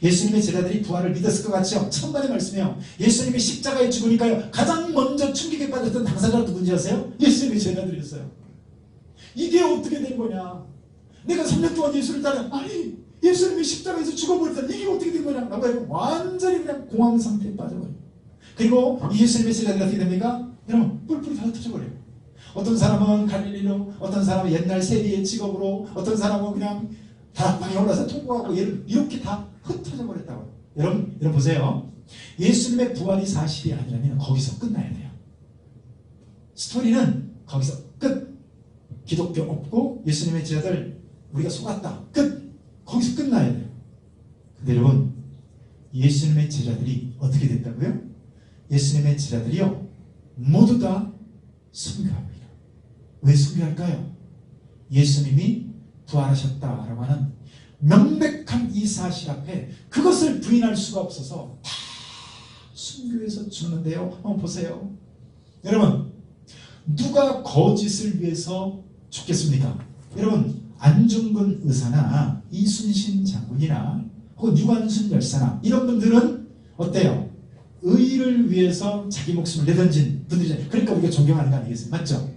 예수님의 제자들이 부활을 믿었을 것 같죠? 천만의 말씀이에요. 예수님이 십자가에 죽으니까요 가장 먼저 충격에 빠졌던 당사자가 누군지 아세요? 예수님의 제자들이었어요. 이게 어떻게 된 거냐? 내가 3년 동안 예수를 따라 아니 예수님이 십자가에서 죽어버렸다. 이게 어떻게 된 거냐? 라고 해서 완전히 그냥 공황 상태에 빠져버려요. 그리고 이 예수님의 제자들이 어떻게 됩니까? 여러분 뿔뿔이 다 흩어져버려요. 어떤 사람은 갈릴리로, 어떤 사람은 옛날 세리의 직업으로, 어떤 사람은 그냥 다락방에 올라서 통곡하고 이렇게 다 흩어져 버렸다고. 여러분 보세요. 예수님의 부활이 사실이 아니라면 거기서 끝나야 돼요. 스토리는 거기서 끝. 기독교 없고 예수님의 제자들 우리가 속았다. 끝. 거기서 끝나야 돼요. 근데 여러분 예수님의 제자들이 어떻게 됐다고요? 예수님의 제자들이요 모두 다 순교합니다. 왜 순교할까요? 예수님이 부활하셨다라고 하는 명백한 이 사실 앞에 그것을 부인할 수가 없어서 다 순교해서 죽는데요. 한번 보세요. 여러분 누가 거짓을 위해서 죽겠습니까? 여러분 안중근 의사나 이순신 장군이나 혹은 유관순 열사나 이런 분들은 어때요? 의를 위해서 자기 목숨을 내던진 분들이잖아요. 그러니까 우리가 존경하는 거 아니겠습니까? 맞죠?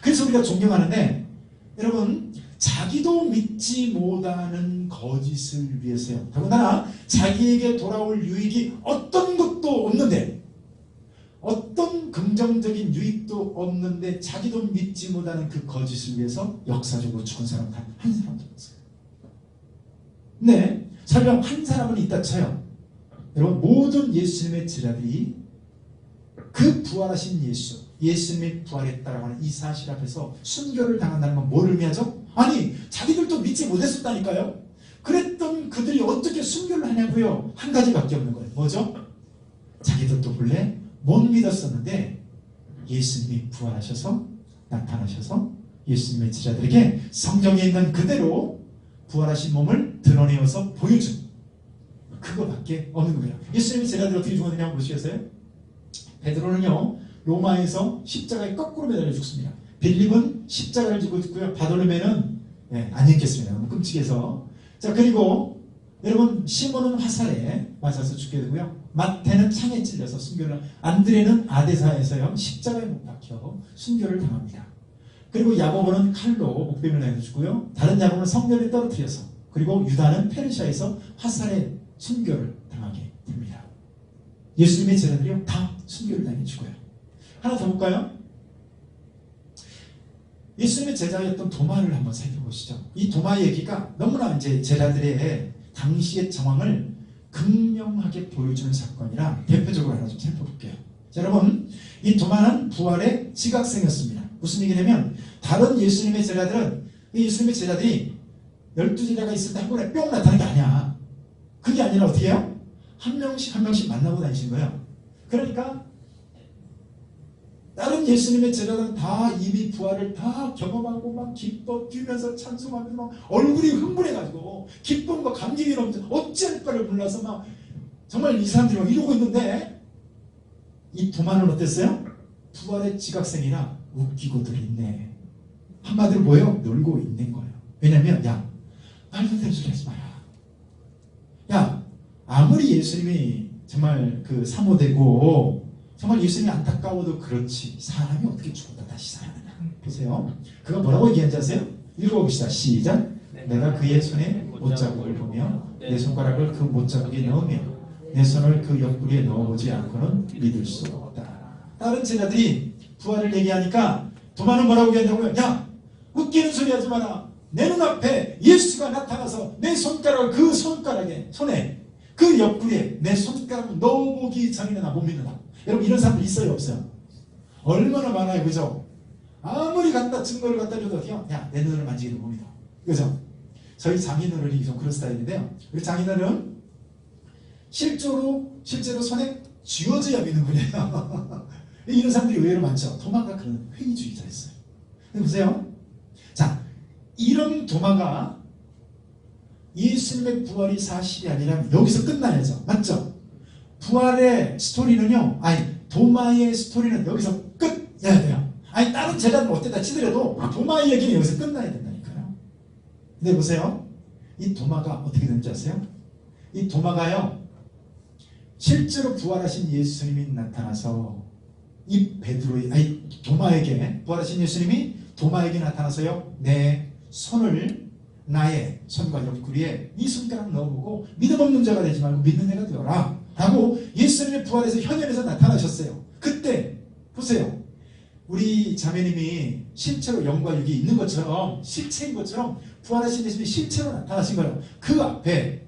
그래서 우리가 존경하는데 여러분 자기도 믿지 못하는 거짓을 위해서요. 더군다나 자기에게 돌아올 유익이 어떤 것도 없는데 어떤 긍정적인 유익도 없는데 자기도 믿지 못하는 그 거짓을 위해서 역사적으로 죽은 사람 단 한 사람도 없어요. 네, 설령 한 사람은 있다 쳐요. 여러분 모든 예수님의 제자들이 그 부활하신 예수님이 부활했다라고 하는 이 사실 앞에서 순교를 당한다는 건 뭘 의미하죠? 아니 자기들도 믿지 못했었다니까요. 그랬던 그들이 어떻게 순교를 하냐고요? 한 가지밖에 없는 거예요. 뭐죠? 자기들도 본래 못 믿었었는데 예수님이 부활하셔서 나타나셔서 예수님의 제자들에게 성경에 있는 그대로 부활하신 몸을 드러내어서 보여준 그거밖에 없는 거예요. 예수님의 제자들이 어떻게 죽었느냐 한번 보시겠어요? 베드로는요 로마에서 십자가에 거꾸로 매달려 죽습니다. 빌립은 십자가를 지고 죽고요. 바돌로메는 안 읽겠습니다. 너무 끔찍해서. 자 그리고 여러분 시몬은 화살에 맞아서 죽게 되고요. 마태는 창에 찔려서 순교를, 안드레는 아데사에서요 십자가에 못 박혀 순교를 당합니다. 그리고 야고보는 칼로 목베임을 내서 죽고요. 다른 야고보는 성전에 떨어뜨려서, 그리고 유다는 페르시아에서 화살에 순교를 당하게 됩니다. 예수님의 제자들이요 다 순교를 당해 죽어요. 하나 더 볼까요? 예수님의 제자였던 도마를 한번 살펴보시죠. 이 도마 얘기가 너무나 이제 제자들의 당시의 정황을 극명하게 보여주는 사건이라 대표적으로 하나 좀 살펴볼게요. 자, 여러분 이 도마는 부활의 지각생이었습니다. 무슨 얘기냐면 다른 예수님의 제자들은 이 예수님의 제자들이 12제자가 있을 때 한 번에 뿅 나타나는 게 아니야. 그게 아니라 어떻게 해요? 한 명씩 한 명씩 만나고 다니신 거예요. 그러니까 다른 예수님의 제자들은 다 이미 부활을 다 경험하고 막 기뻐 뛰면서 찬송하면서 막 얼굴이 흥분해가지고 기쁨과 감격이 넘쳐 어찌할 바를 몰라서 막 정말 이 사람들이 막 이러고 있는데 이 도마는 어땠어요? 부활의 지각생이라 웃기고들 있네. 한마디로 뭐예요? 놀고 있는 거예요. 왜냐면 야 말도 안 되는 소리 하지 마라. 야 아무리 예수님이 정말 그 사모되고 정말 예수님이 안타까워도 그렇지 사람이 어떻게 죽었다 다시 살아나냐. 보세요. 그가 뭐라고 얘기한지 아세요? 읽어봅시다. 시작. 내가 그의 손에 못자국을 보며 내 손가락을 그 못자국에 넣으며 내 손을 그 옆구리에 넣어보지 않고는 믿을 수 없다. 다른 제자들이 부활을 얘기하니까 도마는 뭐라고 얘기한다고요? 야 웃기는 소리 하지 마라. 내 눈앞에 예수가 나타나서 내 손가락을 그 손가락에 손에 그 옆구리에 내 손가락을 넣어보기 전에는 나 못 믿는다. 여러분 이런 사람들 있어요 없어요? 얼마나 많아요, 그죠? 아무리 갖다 증거를 갖다 줘도 어때요? 야, 내 눈을 만지기도 못 믿어. 그죠? 저희 장인어른이 좀 그런 스타일인데요. 우리 장인어른 실제로 손에 쥐어져야 믿는 분이에요. 이런 사람들이 의외로 많죠. 도마가 그런 회의주의자였어요. 근데 보세요. 자, 이런 도마가 예수님의 부활이 사실이 아니라면 여기서 끝나야죠. 맞죠? 부활의 스토리는요, 도마의 스토리는 여기서 끝내야 돼요. 다른 제자는 어때다 치더라도 도마의 얘기는 여기서 끝나야 된다니까요. 근데 보세요. 이 도마가 어떻게 되는지 아세요? 이 도마가요, 실제로 부활하신 예수님이 나타나서 도마에게, 부활하신 예수님이 도마에게 나타나서요, 내 손을 나의 손과 옆구리에 네 손가락 넣어보고 믿음 없는 자가 되지 말고 믿는 자가 되어라 라고 예수님의 부활에서 현현에서 나타나셨어요. 그때 보세요. 우리 자매님이 실제로 영과 육이 있는 것처럼, 실체인 것처럼 부활하신 예수님이 실체로 나타나신 거예요. 그 앞에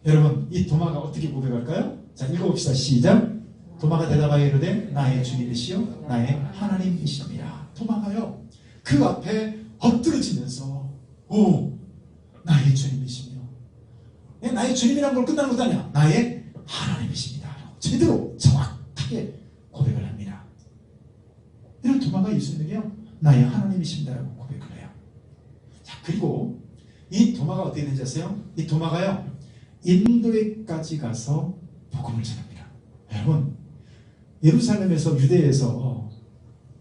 여러분 이 도마가 어떻게 고백할까요? 자, 읽어봅시다. 시작. 도마가 대답하여 이르되 나의 주님이시요 나의 하나님이시니라. 도마가요 그 앞에 엎드러지면서 나의 주님이시며, 나의 주님이란 걸 끝나는 것도 아니야. 나의 하나님이십니다. 제대로 정확하게 고백을 합니다. 이런 도마가 예수님에게요 나의 하나님이십니다라고 고백을 해요. 자, 그리고 이 도마가 어떻게 되는지 아세요? 이 도마가요 인도에까지 가서 복음을 전합니다. 여러분 예루살렘에서, 유대에서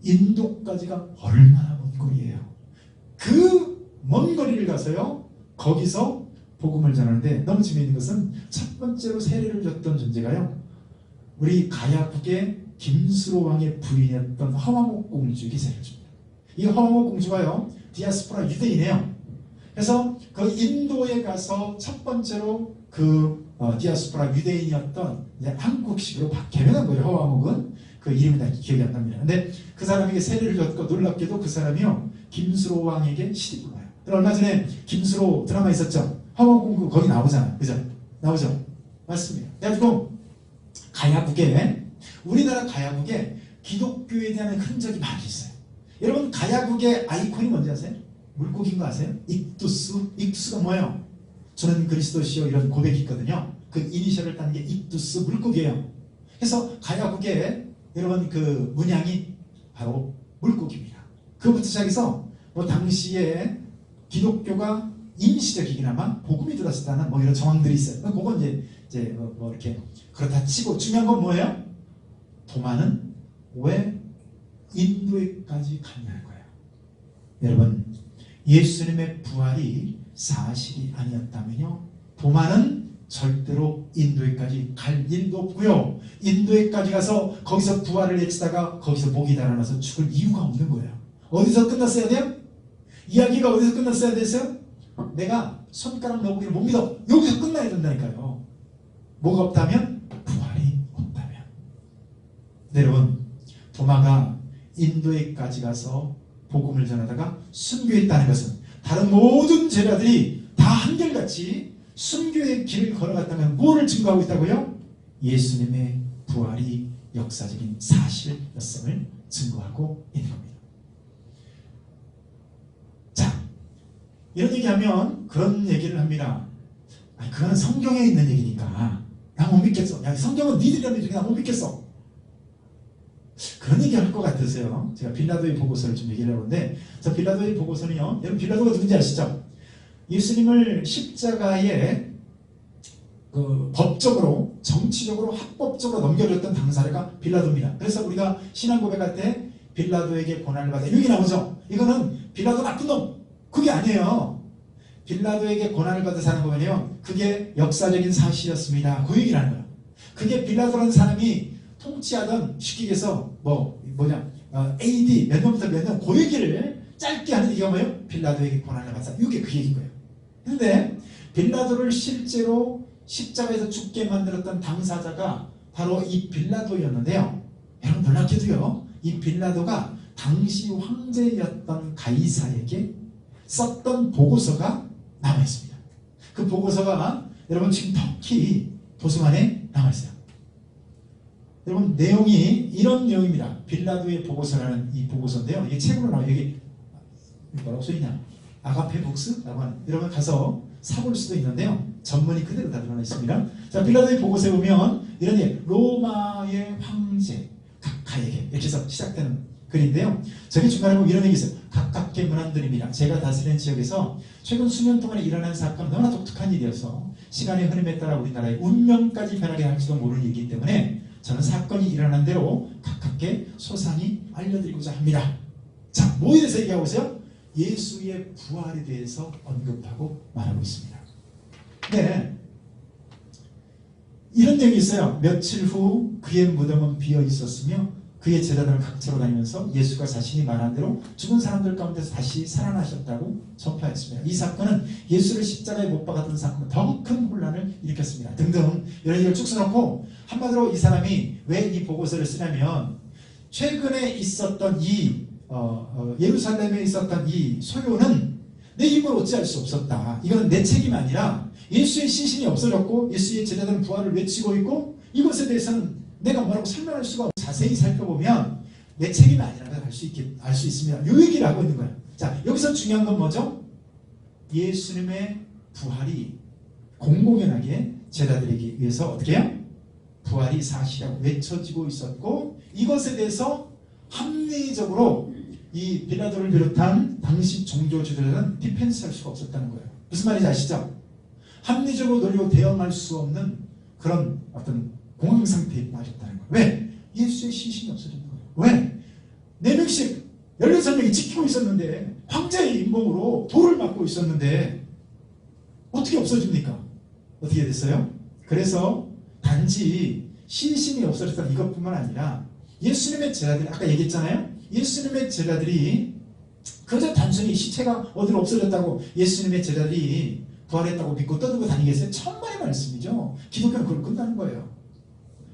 인도까지가 얼마나 먼 거리예요. 그 먼 거리를 가서요 거기서 복음을 전하는데, 너무 재미있는 것은 첫 번째로 세례를 줬던 존재가요 우리 가야국의 김수로 왕의 부인이었던 허화목 공주에게 세례를 줍니다. 이 허화목 공주가요 디아스포라 유대인이에요. 그래서 그 인도에 가서 첫 번째로 디아스포라 유대인이었던 이제 한국식으로 개명한 거예요. 허화목은 그 이름이 다 기억이 안 납니다. 근데 그 사람에게 세례를 줬고, 놀랍게도 그 사람이요 김수로 왕에게 시집을 와요. 얼마 전에 김수로 드라마 있었죠. 허화공주 거기 나오잖아요. 그죠? 나오죠? 맞습니다. 그래가지고 우리나라 가야국에 기독교에 대한 흔적이 많이 있어요. 여러분 가야국의 아이콘이 뭔지 아세요? 물고기인 거 아세요? 익두스가 뭐예요? 저는 그리스도시요 이런 고백이 있거든요. 그 이니셜을 따는 게 익두스, 물고기예요. 그래서 가야국의 여러분 그 문양이 바로 물고기입니다. 그부터 시작해서 당시에 기독교가 임시적이기나마 복음이 들었었다는 이런 정황들이 있어요. 그건 이제 이렇게 그렇다 치고 중요한 건 뭐예요? 도마는 왜 인도에까지 갔냐는 거예요. 여러분 예수님의 부활이 사실이 아니었다면요 도마는 절대로 인도에까지 갈 일도 없고요. 인도에까지 가서 거기서 부활을 외치다가 거기서 목이 달아나서 죽을 이유가 없는 거예요. 어디서 끝났어야 돼요? 이야기가 어디서 끝났어야 됐어요? 내가 손가락 넣어보기를 못 믿어. 여기서 끝나야 된다니까요. 뭐가 없다면? 부활이 없다면. 네, 여러분 도마가 인도에까지 가서 복음을 전하다가 순교했다는 것은 다른 모든 제자들이 다 한결같이 순교의 길을 걸어갔다면 뭐를 증거하고 있다고요? 예수님의 부활이 역사적인 사실였음을 증거하고 있는 겁니다. 자, 이런 얘기하면 그런 얘기를 합니다. 그거는 성경에 있는 얘기니까 나 못 믿겠어. 야, 성경은 니들이라는 얘기 나 못 믿겠어. 그런 얘기 할 것 같으세요. 제가 빌라도의 보고서를 좀 얘기를 해보는데, 저 빌라도의 보고서는요, 여러분 빌라도가 누군지 아시죠? 예수님을 십자가에 법적으로, 정치적으로, 합법적으로 넘겨줬던 당사자가 빌라도입니다. 그래서 우리가 신앙 고백할 때 빌라도에게 고난을 받아, 여기 나오죠. 이거는 빌라도 나쁜 놈, 그게 아니에요. 빌라도에게 고난을 받아 사는 거면요, 그게 역사적인 사실이었습니다. 그 얘기를 하는 거예요. 그게 빌라도라는 사람이 통치하던, 쉽게 얘기해서 AD 몇 년부터 몇 년, 그 얘기를 짧게 하는 얘기가 뭐예요? 빌라도에게 고난을 받았다. 이게 그 얘기인 거예요. 근데 빌라도를 실제로 십자가에서 죽게 만들었던 당사자가 바로 이 빌라도였는데요. 여러분 놀랍게도요, 이 빌라도가 당시 황제였던 가이사에게 썼던 보고서가 남아있습니다. 그 보고서가 여러분 지금 터키 도서관에 남아있어요. 여러분, 내용이 이런 내용입니다. 빌라도의 보고서라는 이 보고서인데요. 이게 책으로 나와요. 여기 뭐라고 써있냐? 아가페 북스라고 하는, 여러분 가서 사볼 수도 있는데요. 전문이 그대로 다 드러나 있습니다. 자, 빌라도의 보고서에 보면 이런 게 로마의 황제 각하에게 이렇게 해서 시작되는 글인데요. 저기 중간에 보면 이런 얘기 있어요. 가깝게 문안드립니다. 제가 다스리는 지역에서 최근 수년 동안에 일어난 사건은 너무나 독특한 일이어서 시간의 흐름에 따라 우리나라의 운명까지 변하게 할지도 모르는 일이기 때문에 저는 사건이 일어난 대로 가깝게 소상히 알려드리고자 합니다. 자, 뭐에 대해서 얘기하고 있어요? 예수의 부활에 대해서 언급하고 말하고 있습니다. 네, 이런 내용이 있어요. 며칠 후 그의 무덤은 비어 있었으며 그의 제자들은 각처로 다니면서 예수가 자신이 말한 대로 죽은 사람들 가운데서 다시 살아나셨다고 전파했습니다. 이 사건은 예수를 십자가에 못 박았던 사건은 더 큰 혼란을 일으켰습니다. 등등 이런 얘기를 쭉 써놓고 한마디로 이 사람이 왜 이 보고서를 쓰냐면 최근에 있었던 이 예루살렘에 있었던 이 소요는 내 힘으로 어찌할 수 없었다. 이건 내 책임이 아니라 예수의 시신이 없어졌고 예수의 제자들은 부활을 외치고 있고 이것에 대해서는 내가 뭐라고 설명할 수가 없고 자세히 살펴보면 내 책임이 아니라는 걸 알 수 있습니다. 이 얘기를 하고 있는 거예요. 자, 여기서 중요한 건 뭐죠? 예수님의 부활이 공공연하게 제자들에게 의해서 어떻게 해요? 부활이 사실이라고 외쳐지고 있었고 이것에 대해서 합리적으로 이 빌라도를 비롯한 당시 종교 지도자는 디펜스할 수가 없었다는 거예요. 무슨 말인지 아시죠? 합리적으로 논리로 대응할 수 없는 그런 어떤 공황 상태에 빠졌다는 거예요. 왜? 예수의 시신이 없어진 거예요. 왜? 4명씩 16명이 지키고 있었는데 황제의 임봉으로 돌을 맞고 있었는데 어떻게 없어집니까? 어떻게 됐어요? 그래서 단지 시신이 없어졌다 이것뿐만 아니라 예수님의 제자들이 아까 얘기했잖아요. 예수님의 제자들이 그저 단순히 시체가 어디로 없어졌다고 예수님의 제자들이 부활했다고 믿고 떠들고 다니겠어요? 천만의 말씀이죠. 기독교는 그걸 끝나는 거예요.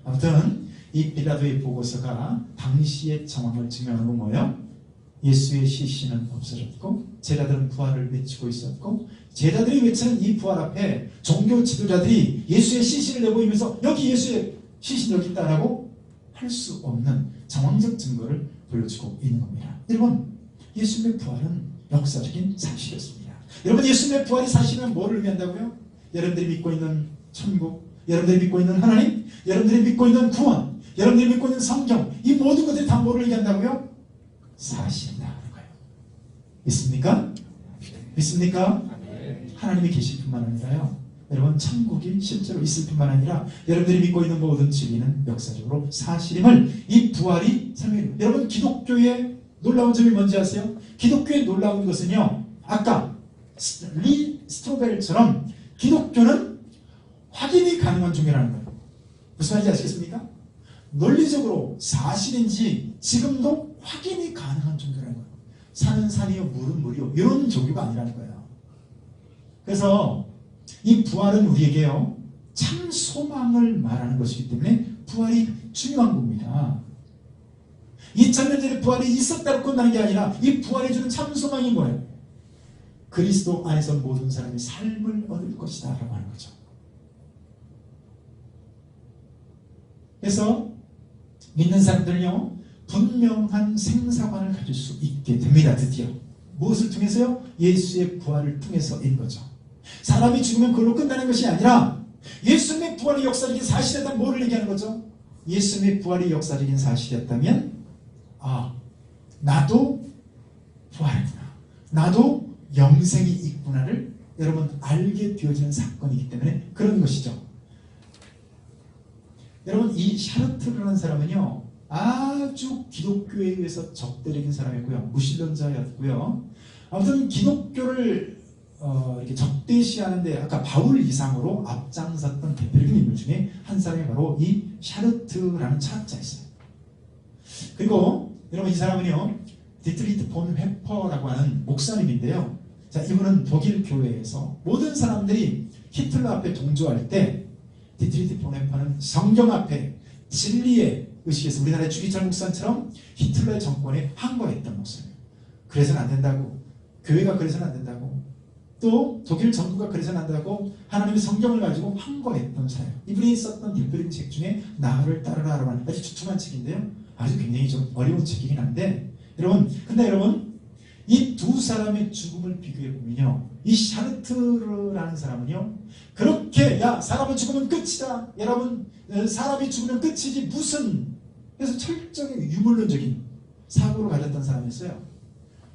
아무튼 이 빌라도의 보고서가 당시의 정황을 증명하는 건 뭐예요? 예수의 시신은 없어졌고 제자들은 부활을 외치고 있었고 제자들이 외치는 이 부활 앞에 종교 지도자들이 예수의 시신을 내보이면서 여기 예수의 시신 여기 있다라고 할 수 없는 정황적 증거를 보여주고 있는 겁니다. 여러분, 예수님의 부활은 역사적인 사실이었습니다. 여러분, 예수님의 부활이 사실은 뭐를 의미한다고요? 여러분들이 믿고 있는 천국, 여러분들이 믿고 있는 하나님, 여러분들이 믿고 있는 구원, 여러분들이 믿고 있는 성경, 이 모든 것들이 다 뭐를 얘기한다고요? 사실이다 하는 거예요. 믿습니까? 믿습니까? 하나님이 계실 뿐만 아니라요. 여러분, 천국이 실제로 있을 뿐만 아니라 여러분들이 믿고 있는 모든 진리는 역사적으로 사실임을 이 부활이 설명해요. 여러분, 기독교의 놀라운 점이 뭔지 아세요? 기독교의 놀라운 것은요, 아까 리 스트로벨처럼 기독교는 확인이 가능한 종교라는 거예요. 무슨 말인지 아시겠습니까? 논리적으로 사실인지 지금도 확인이 가능한 종교라는 거예요. 산은 산이요 물은 물이요 이런 종교가 아니라는 거예요. 그래서 이 부활은 우리에게요 참 소망을 말하는 것이기 때문에 부활이 중요한 겁니다. 2000년 전에 부활이 있었다고 끝나는 게 아니라 이 부활이 주는 참 소망이 뭐예요? 그리스도 안에서 모든 사람이 삶을 얻을 것이다 라고 하는 거죠. 그래서 믿는 사람들은요 분명한 생사관을 가질 수 있게 됩니다. 드디어 무엇을 통해서요? 예수의 부활을 통해서인 거죠. 사람이 죽으면 그걸로 끝나는 것이 아니라 예수님의 부활이 역사적인 사실이었다면 뭐를 얘기하는 거죠? 예수님의 부활이 역사적인 사실이었다면 나도 부활했구나, 나도 영생이 있구나를 여러분 알게 되어지는 사건이기 때문에 그런 것이죠. 여러분, 이 샤르트르라는 사람은요 아주 기독교에 의해서 적대적인 사람이었고요, 무신론자였고요. 아무튼 기독교를 이렇게 적대시하는데 아까 바울 이상으로 앞장섰던 대표적인 인물 중에 한 사람이 바로 이 샤르트라는 철학자였어요. 그리고 여러분, 이 사람은요 디트리트 본 회퍼라고 하는 목사님인데요. 자, 이분은 독일 교회에서 모든 사람들이 히틀러 앞에 동조할 때 디트리트 본 회퍼는 성경 앞에 진리의 의식에서 우리나라의 주기철 목사처럼 히틀러의 정권에 항거했던 목사예요. 그래서는 안 된다고, 교회가 그래서는 안 된다고, 또 독일 정부가 그래서 난다고 하나님의 성경을 가지고 항거했던 사람. 이분이 썼던 대표적인 책 중에 나를 따르라라는 아주 두툼한 책인데요. 아주 굉장히 좀 어려운 책이긴 한데 근데 여러분 이 두 사람의 죽음을 비교해 보면요, 이 샤르트르라는 사람은요, 그렇게 야 사람은 죽으면 끝이다, 여러분 사람이 죽으면 끝이지 무슨, 그래서 철저히 유물론적인 사고로 가졌던 사람이었어요.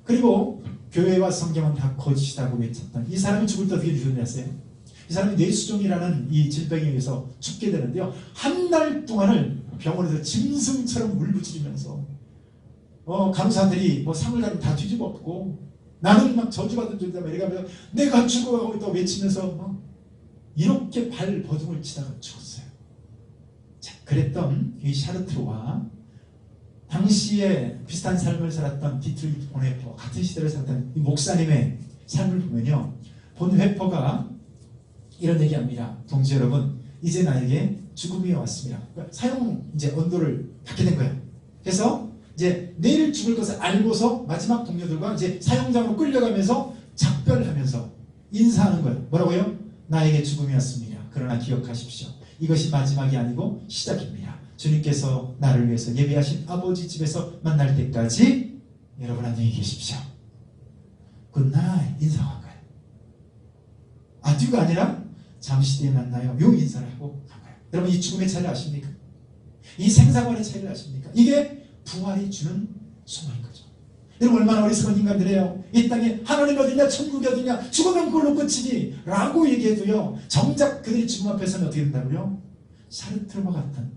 그리고 교회와 성경은 다 거짓이라고 외쳤던 이 사람이 죽을 때 어떻게 죽었냐어요. 이 사람이 뇌수종이라는 이 질병에 의해서 죽게 되는데요, 한 달 동안을 병원에서 짐승처럼 울부짖으면서 간호사들이 뭐 상을 가면 다 뒤집어 엎고 나는 막 저주받은 존재다 이러면서 내가 죽어가고 있다고 외치면서 막 이렇게 발버둥을 치다가 죽었어요. 자, 그랬던 이 샤르트르와 당시에 비슷한 삶을 살았던 디트리히 본회퍼, 같은 시대를 살았던 이 목사님의 삶을 보면요, 본회퍼가 이런 얘기합니다. 동지 여러분, 이제 나에게 죽음이 왔습니다. 그러니까 사형 이제 언도를 받게 된 거예요. 그래서 이제 내일 죽을 것을 알고서 마지막 동료들과 이제 사형장으로 끌려가면서 작별하면서 인사하는 거예요. 뭐라고요? 나에게 죽음이 왔습니다. 그러나 기억하십시오. 이것이 마지막이 아니고 시작입니다. 주님께서 나를 위해서 예비하신 아버지 집에서 만날 때까지 여러분 안녕히 계십시오. 굿나잇 인사한 거예요. 아듀가 아니라 잠시 뒤에 만나요. 요 인사를 하고 간 거예요. 여러분 이 죽음의 차이를 아십니까? 이 생사관의 차이를 아십니까? 이게 부활이 주는 소망인 거죠. 여러분 얼마나 어리석은 인간들이에요. 이 땅에 하나님 어디냐 천국이 어디냐 죽으면 그걸로 끝이지 라고 얘기해도요, 정작 그들이 죽음 앞에서는 어떻게 된다고요? 샤르트르와 같은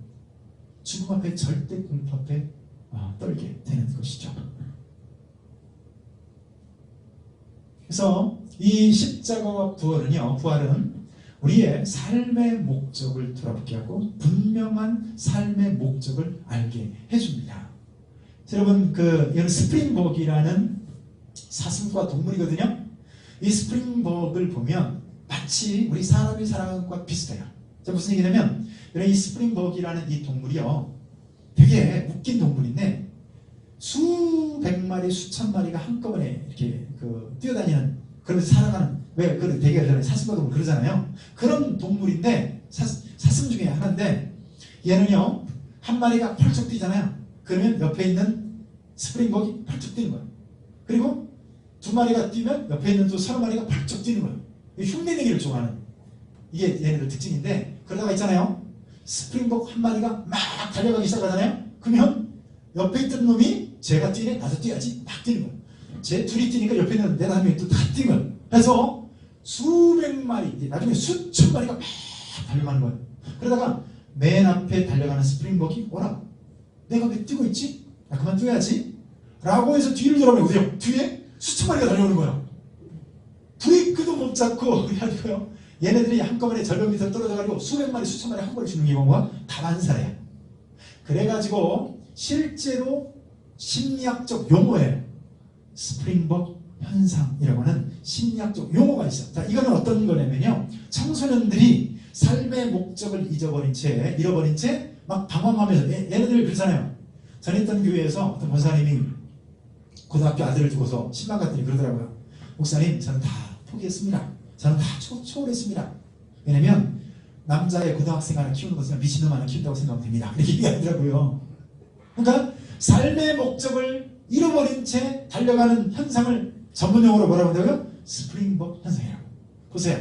죽음 앞에 절대 공포 앞에 떨게 되는 것이죠. 그래서 이 십자가와 부활은 우리의 삶의 목적을 돌아보게 하고 분명한 삶의 목적을 알게 해줍니다. 여러분 이건 스프링복이라는 사슴과 동물이거든요. 이 스프링복을 보면 마치 우리 사람이 살아가는 것과 비슷해요. 무슨 얘기냐면 이 스프링복이라는 이 동물이요, 되게 웃긴 동물인데 수백 마리 수천 마리가 한꺼번에 이렇게 뛰어다니는, 그러면서 살아가는, 왜 되게 사슴과 동물 그러잖아요. 그런 동물인데 사슴 중에 하나인데 얘는요 한 마리가 펄쩍 뛰잖아요. 그러면 옆에 있는 스프링복이 펄쩍 뛰는 거예요. 그리고 두 마리가 뛰면 옆에 있는 또 서너 마리가 펄쩍 뛰는 거예요. 흉내내기를 좋아하는 이게 얘네들 특징인데, 그러다가 있잖아요, 스프링복 한 마리가 막 달려가기 시작하잖아요. 그러면 옆에 있던 놈이 쟤가 뛰네 나도 뛰어야지 막 뛰는 거예요. 쟤 둘이 뛰니까 옆에 있는 내 다음에 또 다 뛰는 거예요. 그래서 수백 마리, 나중에 수천 마리가 막 달려가는 거예요. 그러다가 맨 앞에 달려가는 스프링복이 오라, 내가 왜 뛰고 있지? 나 그만 뛰어야지 라고 해서 뒤를 돌아보면 어디요? 뒤에 수천 마리가 달려오는 거예요. 브레이크도 못 잡고 그래가지고요, 얘네들이 한꺼번에 절벽 밑으로 떨어져가지고 수백 마리 수천 마리 한 번에 죽는 경우가 다반사래요. 그래가지고 실제로 심리학적 용어예요. 스프링복 현상이라고 하는 심리학적 용어가 있어요. 자, 이거는 어떤 거냐면요, 청소년들이 삶의 목적을 잃어버린 채 막 방황하면서 얘네들 그러잖아요. 전에 있던 교회에서 어떤 권사님이 고등학교 아들을 두고서 신방 갔더니 그러더라고요. 목사님, 저는 다 포기했습니다. 저는 다 초월했습니다. 왜냐면 남자의 고등학생 하나 키우는 것은 미친놈 하나 키운다고 생각하면 됩니다. 이렇게 얘기하더라고요. 그러니까 삶의 목적을 잃어버린 채 달려가는 현상을 전문용어로 뭐라고 한다고요? 스프링복 현상이라고. 보세요.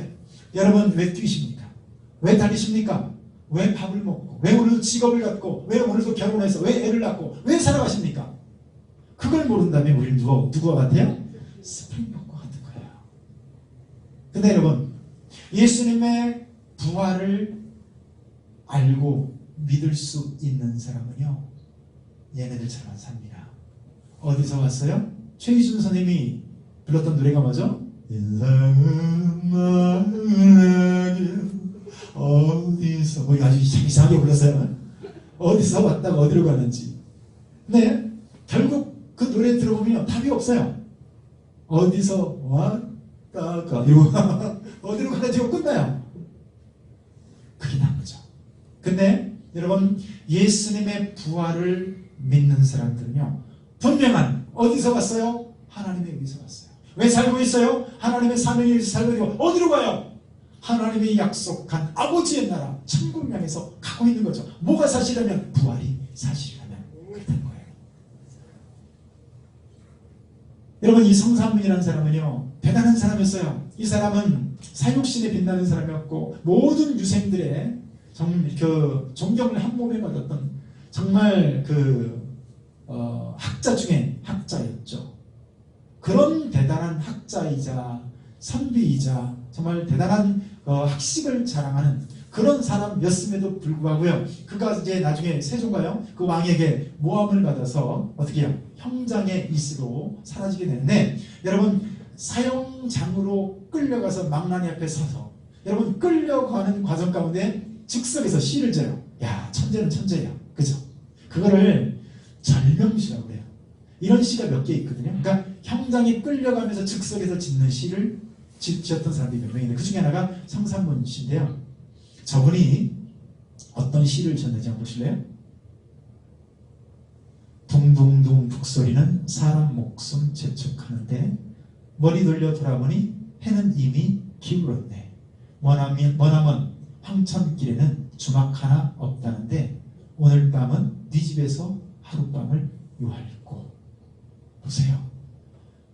여러분 왜 뛰십니까? 왜 달리십니까? 왜 밥을 먹고, 왜 오늘도 직업을 갖고, 왜 오늘도 결혼해서, 왜 애를 낳고, 왜 살아가십니까? 그걸 모른다면 우리는 누구와 같아요? 스프링복과 같은 거예요. 근데 여러분, 예수님의 부활을 알고 믿을 수 있는 사람은요, 얘네들처럼 삽니다. 어디서 왔어요? 최희준 선생님이 불렀던 노래가 뭐죠? 인생은 나에게 어디서, 뭐 아주 이상하게 불렀어요. 어디서 왔다가 어디로 가는지. 근데 결국 그 노래 들어보면 답이 없어요. 어디서 왔다가 이러고 어디로 가는지 끝나요. 그게 난 거죠. 근데 여러분, 예수님의 부활을 믿는 사람들은요, 분명한, 어디서 왔어요? 하나님의 의에서 왔어요. 왜 살고 있어요? 하나님의 사명에 의해서 살고 있고. 어디로 가요? 하나님이 약속한 아버지의 나라 천국 향해서 가고 있는 거죠. 뭐가 사실이라면? 부활이 사실이라면 그렇다는 거예요. 여러분, 이 성삼문이라는 사람은요, 대단한 사람이었어요. 이 사람은 사육신에 빛나는 사람이었고, 모든 유생들의 존경을 한 몸에 받았던 정말 학자 중에 학자였죠. 그런 대단한 학자이자 선비이자 정말 대단한 학식을 자랑하는 그런 사람이었음에도 불구하고요, 그가 이제 나중에 세종가요? 그 왕에게 모함을 받아서 어떻게 해요? 형장의 이스로 사라지게 되는데, 여러분, 사형장으로 끌려가서 망나니 앞에 서서, 여러분, 끌려가는 과정 가운데 즉석에서 시를 져요. 야, 천재는 천재야. 그죠? 그거를 절명시라고 해요. 이런 시가 몇 개 있거든요. 그러니까 형장에 끌려가면서 즉석에서 짓는 시를 지었던 사람들이 몇 명인데, 그 중에 하나가 성삼문 씨인데요. 저분이 어떤 시를 지었는지 한번 보실래요? 둥둥둥 북소리는 사람 목숨 재촉하는데, 머리 돌려 돌아보니 해는 이미 기울었네. 머나먼 황천길에는 주막 하나 없다는데, 오늘 밤은 네 집에서 하룻밤을 유할고. 보세요.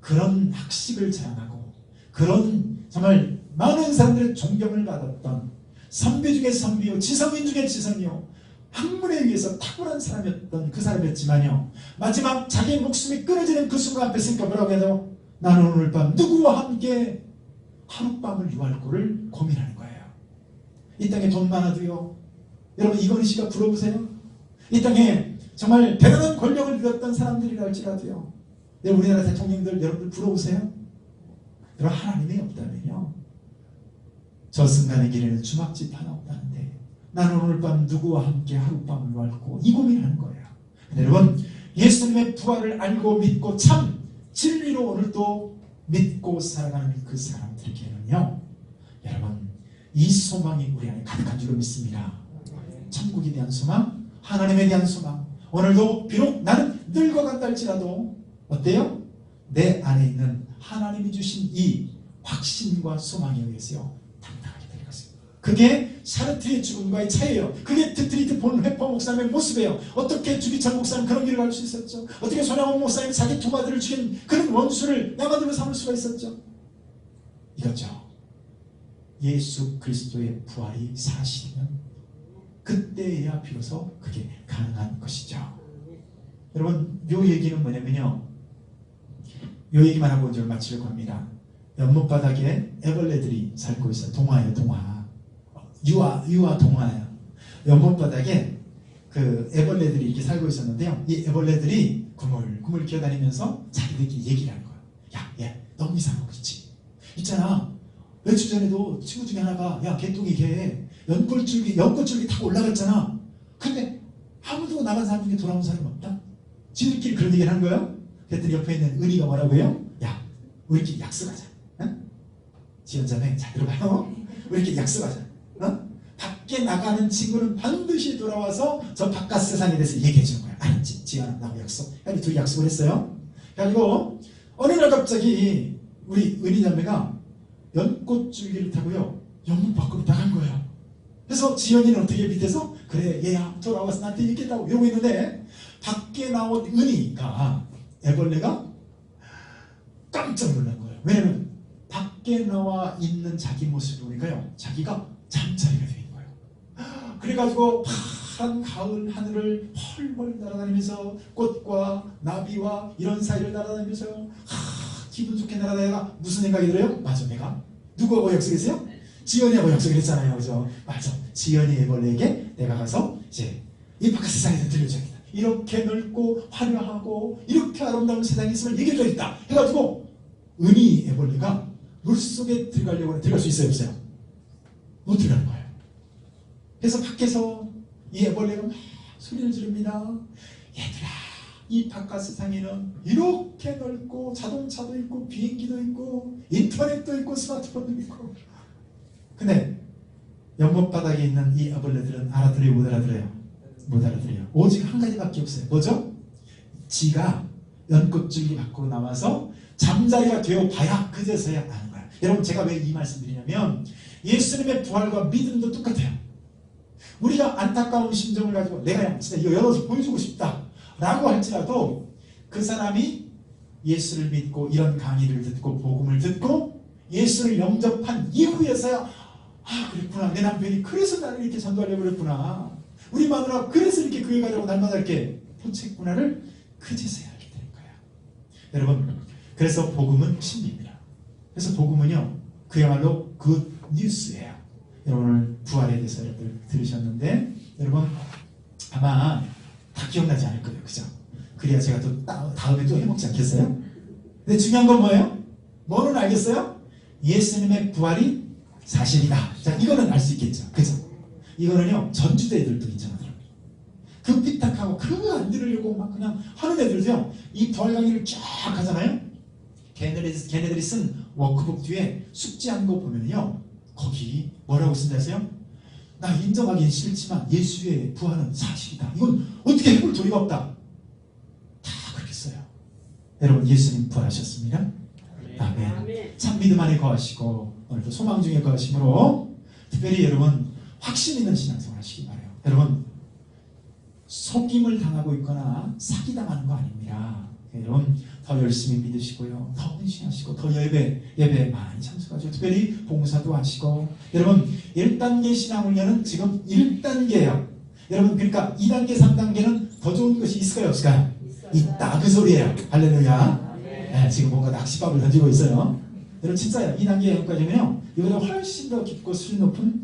그런 학식을 자랑하고, 그런 정말 많은 사람들의 존경을 받았던 선비 중에 선비요, 지성인 중에 지성이요, 학문에 의해서 탁월한 사람이었던 그 사람이었지만요, 마지막 자기의 목숨이 끊어지는 그 순간 앞에 있으니까 뭐라고 해도, 나는 오늘 밤 누구와 함께 하룻밤을 유할고를 고민하는 거예요. 이 땅에 돈 많아도요, 여러분, 이건희 씨가 부러우세요? 이 땅에 정말 대단한 권력을 누렸던 사람들이라 할지라도요, 여러분, 우리나라 대통령들 여러분들 부러우세요? 여러분, 하나님이 없다면요, 저 순간의 길에는 주막집 하나 없다는데, 나는 오늘 밤 누구와 함께 하룻밤을 유할고, 이 고민하는 거예요. 근데 여러분, 예수님의 부활을 알고 믿고 참 진리로 오늘도 믿고 살아가는 그 사람들에게는요, 여러분, 이 소망이 우리 안에 가득한 줄로 믿습니다. 천국에 대한 소망, 하나님에 대한 소망. 오늘도 비록 나는 늙어간다 할지라도 어때요? 내 안에 있는 하나님이 주신 이 확신과 소망에 의해서요, 당당하게 될 것입니다. 그게 사르트의 죽음과의 차이예요. 그게 디트리트 본 회퍼 목사님의 모습이에요. 어떻게 주기철 목사님 그런 길을 갈 수 있었죠? 어떻게 손양원 목사님 자기 두 아들을 죽인 그런 원수를 양아들로 삼을 수가 있었죠? 이거죠. 예수 그리스도의 부활이 사실이면 그때야 비로소 그게 가능한 것이죠. 여러분, 요 얘기는 뭐냐면요, 요 얘기만 하고 이제 마치려고 합니다. 연못바닥에 애벌레들이 살고 있어요. 동화예요, 동화. 유아 동화예요. 연못바닥에 그 애벌레들이 이렇게 살고 있었는데요, 이 애벌레들이 구물구물 기어다니면서 자기들끼리 얘기를 하는 거예요. 야, 너무 이상한 거 있지? 있잖아, 며칠 전에도 친구 중에 하나가, 야, 개똥이 개 연꽃줄기 타고 올라갔잖아. 근데 아무도 나간 사람 중에 돌아온 사람이 없다. 지들끼리 그런 얘기를 하는 거예요. 그랬더니 옆에 있는 은희가 뭐라고 해요? 야, 우리끼리 약속하자. 응? 지연자매 잘 들어가요. 우리끼리 약속하자. 어? 밖에 나가는 친구는 반드시 돌아와서 저 바깥 세상에 대해서 얘기해 주는 거야. 알았지? 지연아, 나하고 약속. 그래서 둘이 약속을 했어요. 그리고 어느 날 갑자기 우리 은희자매가 연꽃줄기를 타고요, 연못 밖으로 나간 거예요. 그래서 지연이는 어떻게 밑에서, 그래, 얘야, 돌아와서 나한테 얘기했다고 이러고 있는데, 밖에 나온 은희가, 애벌레가 깜짝 놀란 거예요. 왜냐면 밖에 나와 있는 자기 모습을 보니까요, 자기가 잠자리가 되어 있는 거예요. 그래가지고 파란 가을 하늘을 펄펄 날아다니면서 꽃과 나비와 이런 사이를 날아다니면서요, 기분 좋게 날아다니다가 무슨 생각이 들어요? 맞아, 내가 누구하고 약속했어요? 지연이하고 약속을 했잖아요. 그죠? 맞아, 지연이 애벌레에게 내가 가서 이제 이 바깥 세상에서 들려줘야겠다. 이렇게 넓고 화려하고 이렇게 아름다운 세상에 있음을 얘기해줘야겠다 해가지고, 은희 애벌레가 물속에 들어가려고 하는데 들어갈 수 있어요, 없어요? 못 들어가는 거예요. 그래서 밖에서 이 애벌레가 막 소리를 지릅니다. 얘들아, 이 바깥 세상에는 이렇게 넓고 자동차도 있고 비행기도 있고 인터넷도 있고 스마트폰도 있고. 근데 연못바닥에 있는 이 애벌레들은 알아들어요, 못 알아들어요? 못 알아들어요. 오직 한 가지밖에 없어요. 뭐죠? 지가 연꽃줄기 밖으로 나와서 잠자리가 되어 봐야 그제서야 아는 거야. 여러분 제가 왜 이 말씀 드리냐면 예수님의 부활과 믿음도 똑같아요. 우리가 안타까운 심정을 가지고 내가 진짜 이거 열어서 보여주고 싶다 라고 할지라도 그 사람이 예수를 믿고 이런 강의를 듣고 복음을 듣고 예수를 영접한 이후에서야 아 그랬구나, 내 남편이 그래서 나를 이렇게 전도하려고 그랬구나, 우리 마누라가 그래서 이렇게 교회 가려고 날마다 이렇게 포책구나를 그제서야 알게 되는 거야. 여러분 그래서 복음은 진리입니다. 그래서 복음은요 그야말로 굿 뉴스예요. 여러분 오늘 부활에 대해서 여러분들 들으셨는데 여러분 아마 다 기억나지 않을 거예요. 그죠? 그래야 제가 또 다음에 또 해먹지 않겠어요? 근데 중요한 건 뭐예요? 뭐는 알겠어요? 예수님의 부활이 사실이다. 자, 이거는 알 수 있겠죠. 그죠? 이거는요 전주대들도 인정하더라고요. 그 삐딱하고 그거 안 들으려고 막 그냥 하는 애들도요 이 부활 강의를 쫙 하잖아요. 걔네들이 쓴 워크북 뒤에 숙지한 거 보면요 거기 뭐라고 쓴다 하세요? 나 인정하기는 싫지만 예수의 부활은 사실이다. 이건 어떻게 해볼 도리가 없다. 다 그렇게 써요. 여러분 예수님 부활하셨습니다. 아멘. 참 믿음 안에 거하시고 오늘도 소망 중에 거하심으로 특별히 여러분 확신 있는 신앙생활 하시기 바라요. 여러분 속임을 당하고 있거나 사기당하는 거 아닙니다. 여러분 더 열심히 믿으시고요, 더 헌신하시고 더 예배에 많이 참석하시고 특별히 봉사도 하시고. 여러분 1단계 신앙훈련은 지금 1단계예요. 여러분 그러니까 2단계 3단계는 더 좋은 것이 있을까요 없을까요? 있다 그 소리예요. 할렐루야. 네, 지금 뭔가 낚시밥을 던지고 있어요. 여러분 진짜요. 2단계 여기까지는요 이보다 훨씬 더 깊고 수준 높은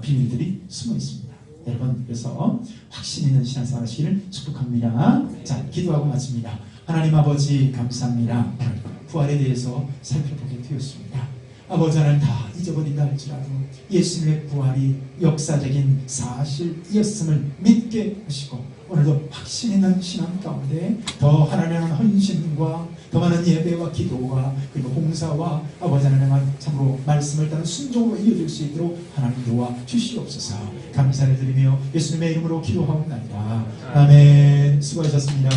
비밀들이 숨어 있습니다. 여러분 그래서 확신 있는 신앙생활 하시기를 축복합니다. 자 기도하고 마칩니다. 하나님 아버지 감사합니다. 부활에 대해서 살펴보게 되었습니다. 아버지 하나님 다 잊어버린다 할지라도 예수님의 부활이 역사적인 사실이었음을 믿게 하시고 오늘도 확신 있는 신앙 가운데 더 하나님의 헌신과 더 많은 예배와 기도와 그리고 봉사와 아버지 하나님 참으로 말씀을 따른 순종으로 이어질 수 있도록 하나님 도와 주시옵소서. 감사를 드리며 예수님의 이름으로 기도하옵나이다. 아멘. 수고하셨습니다.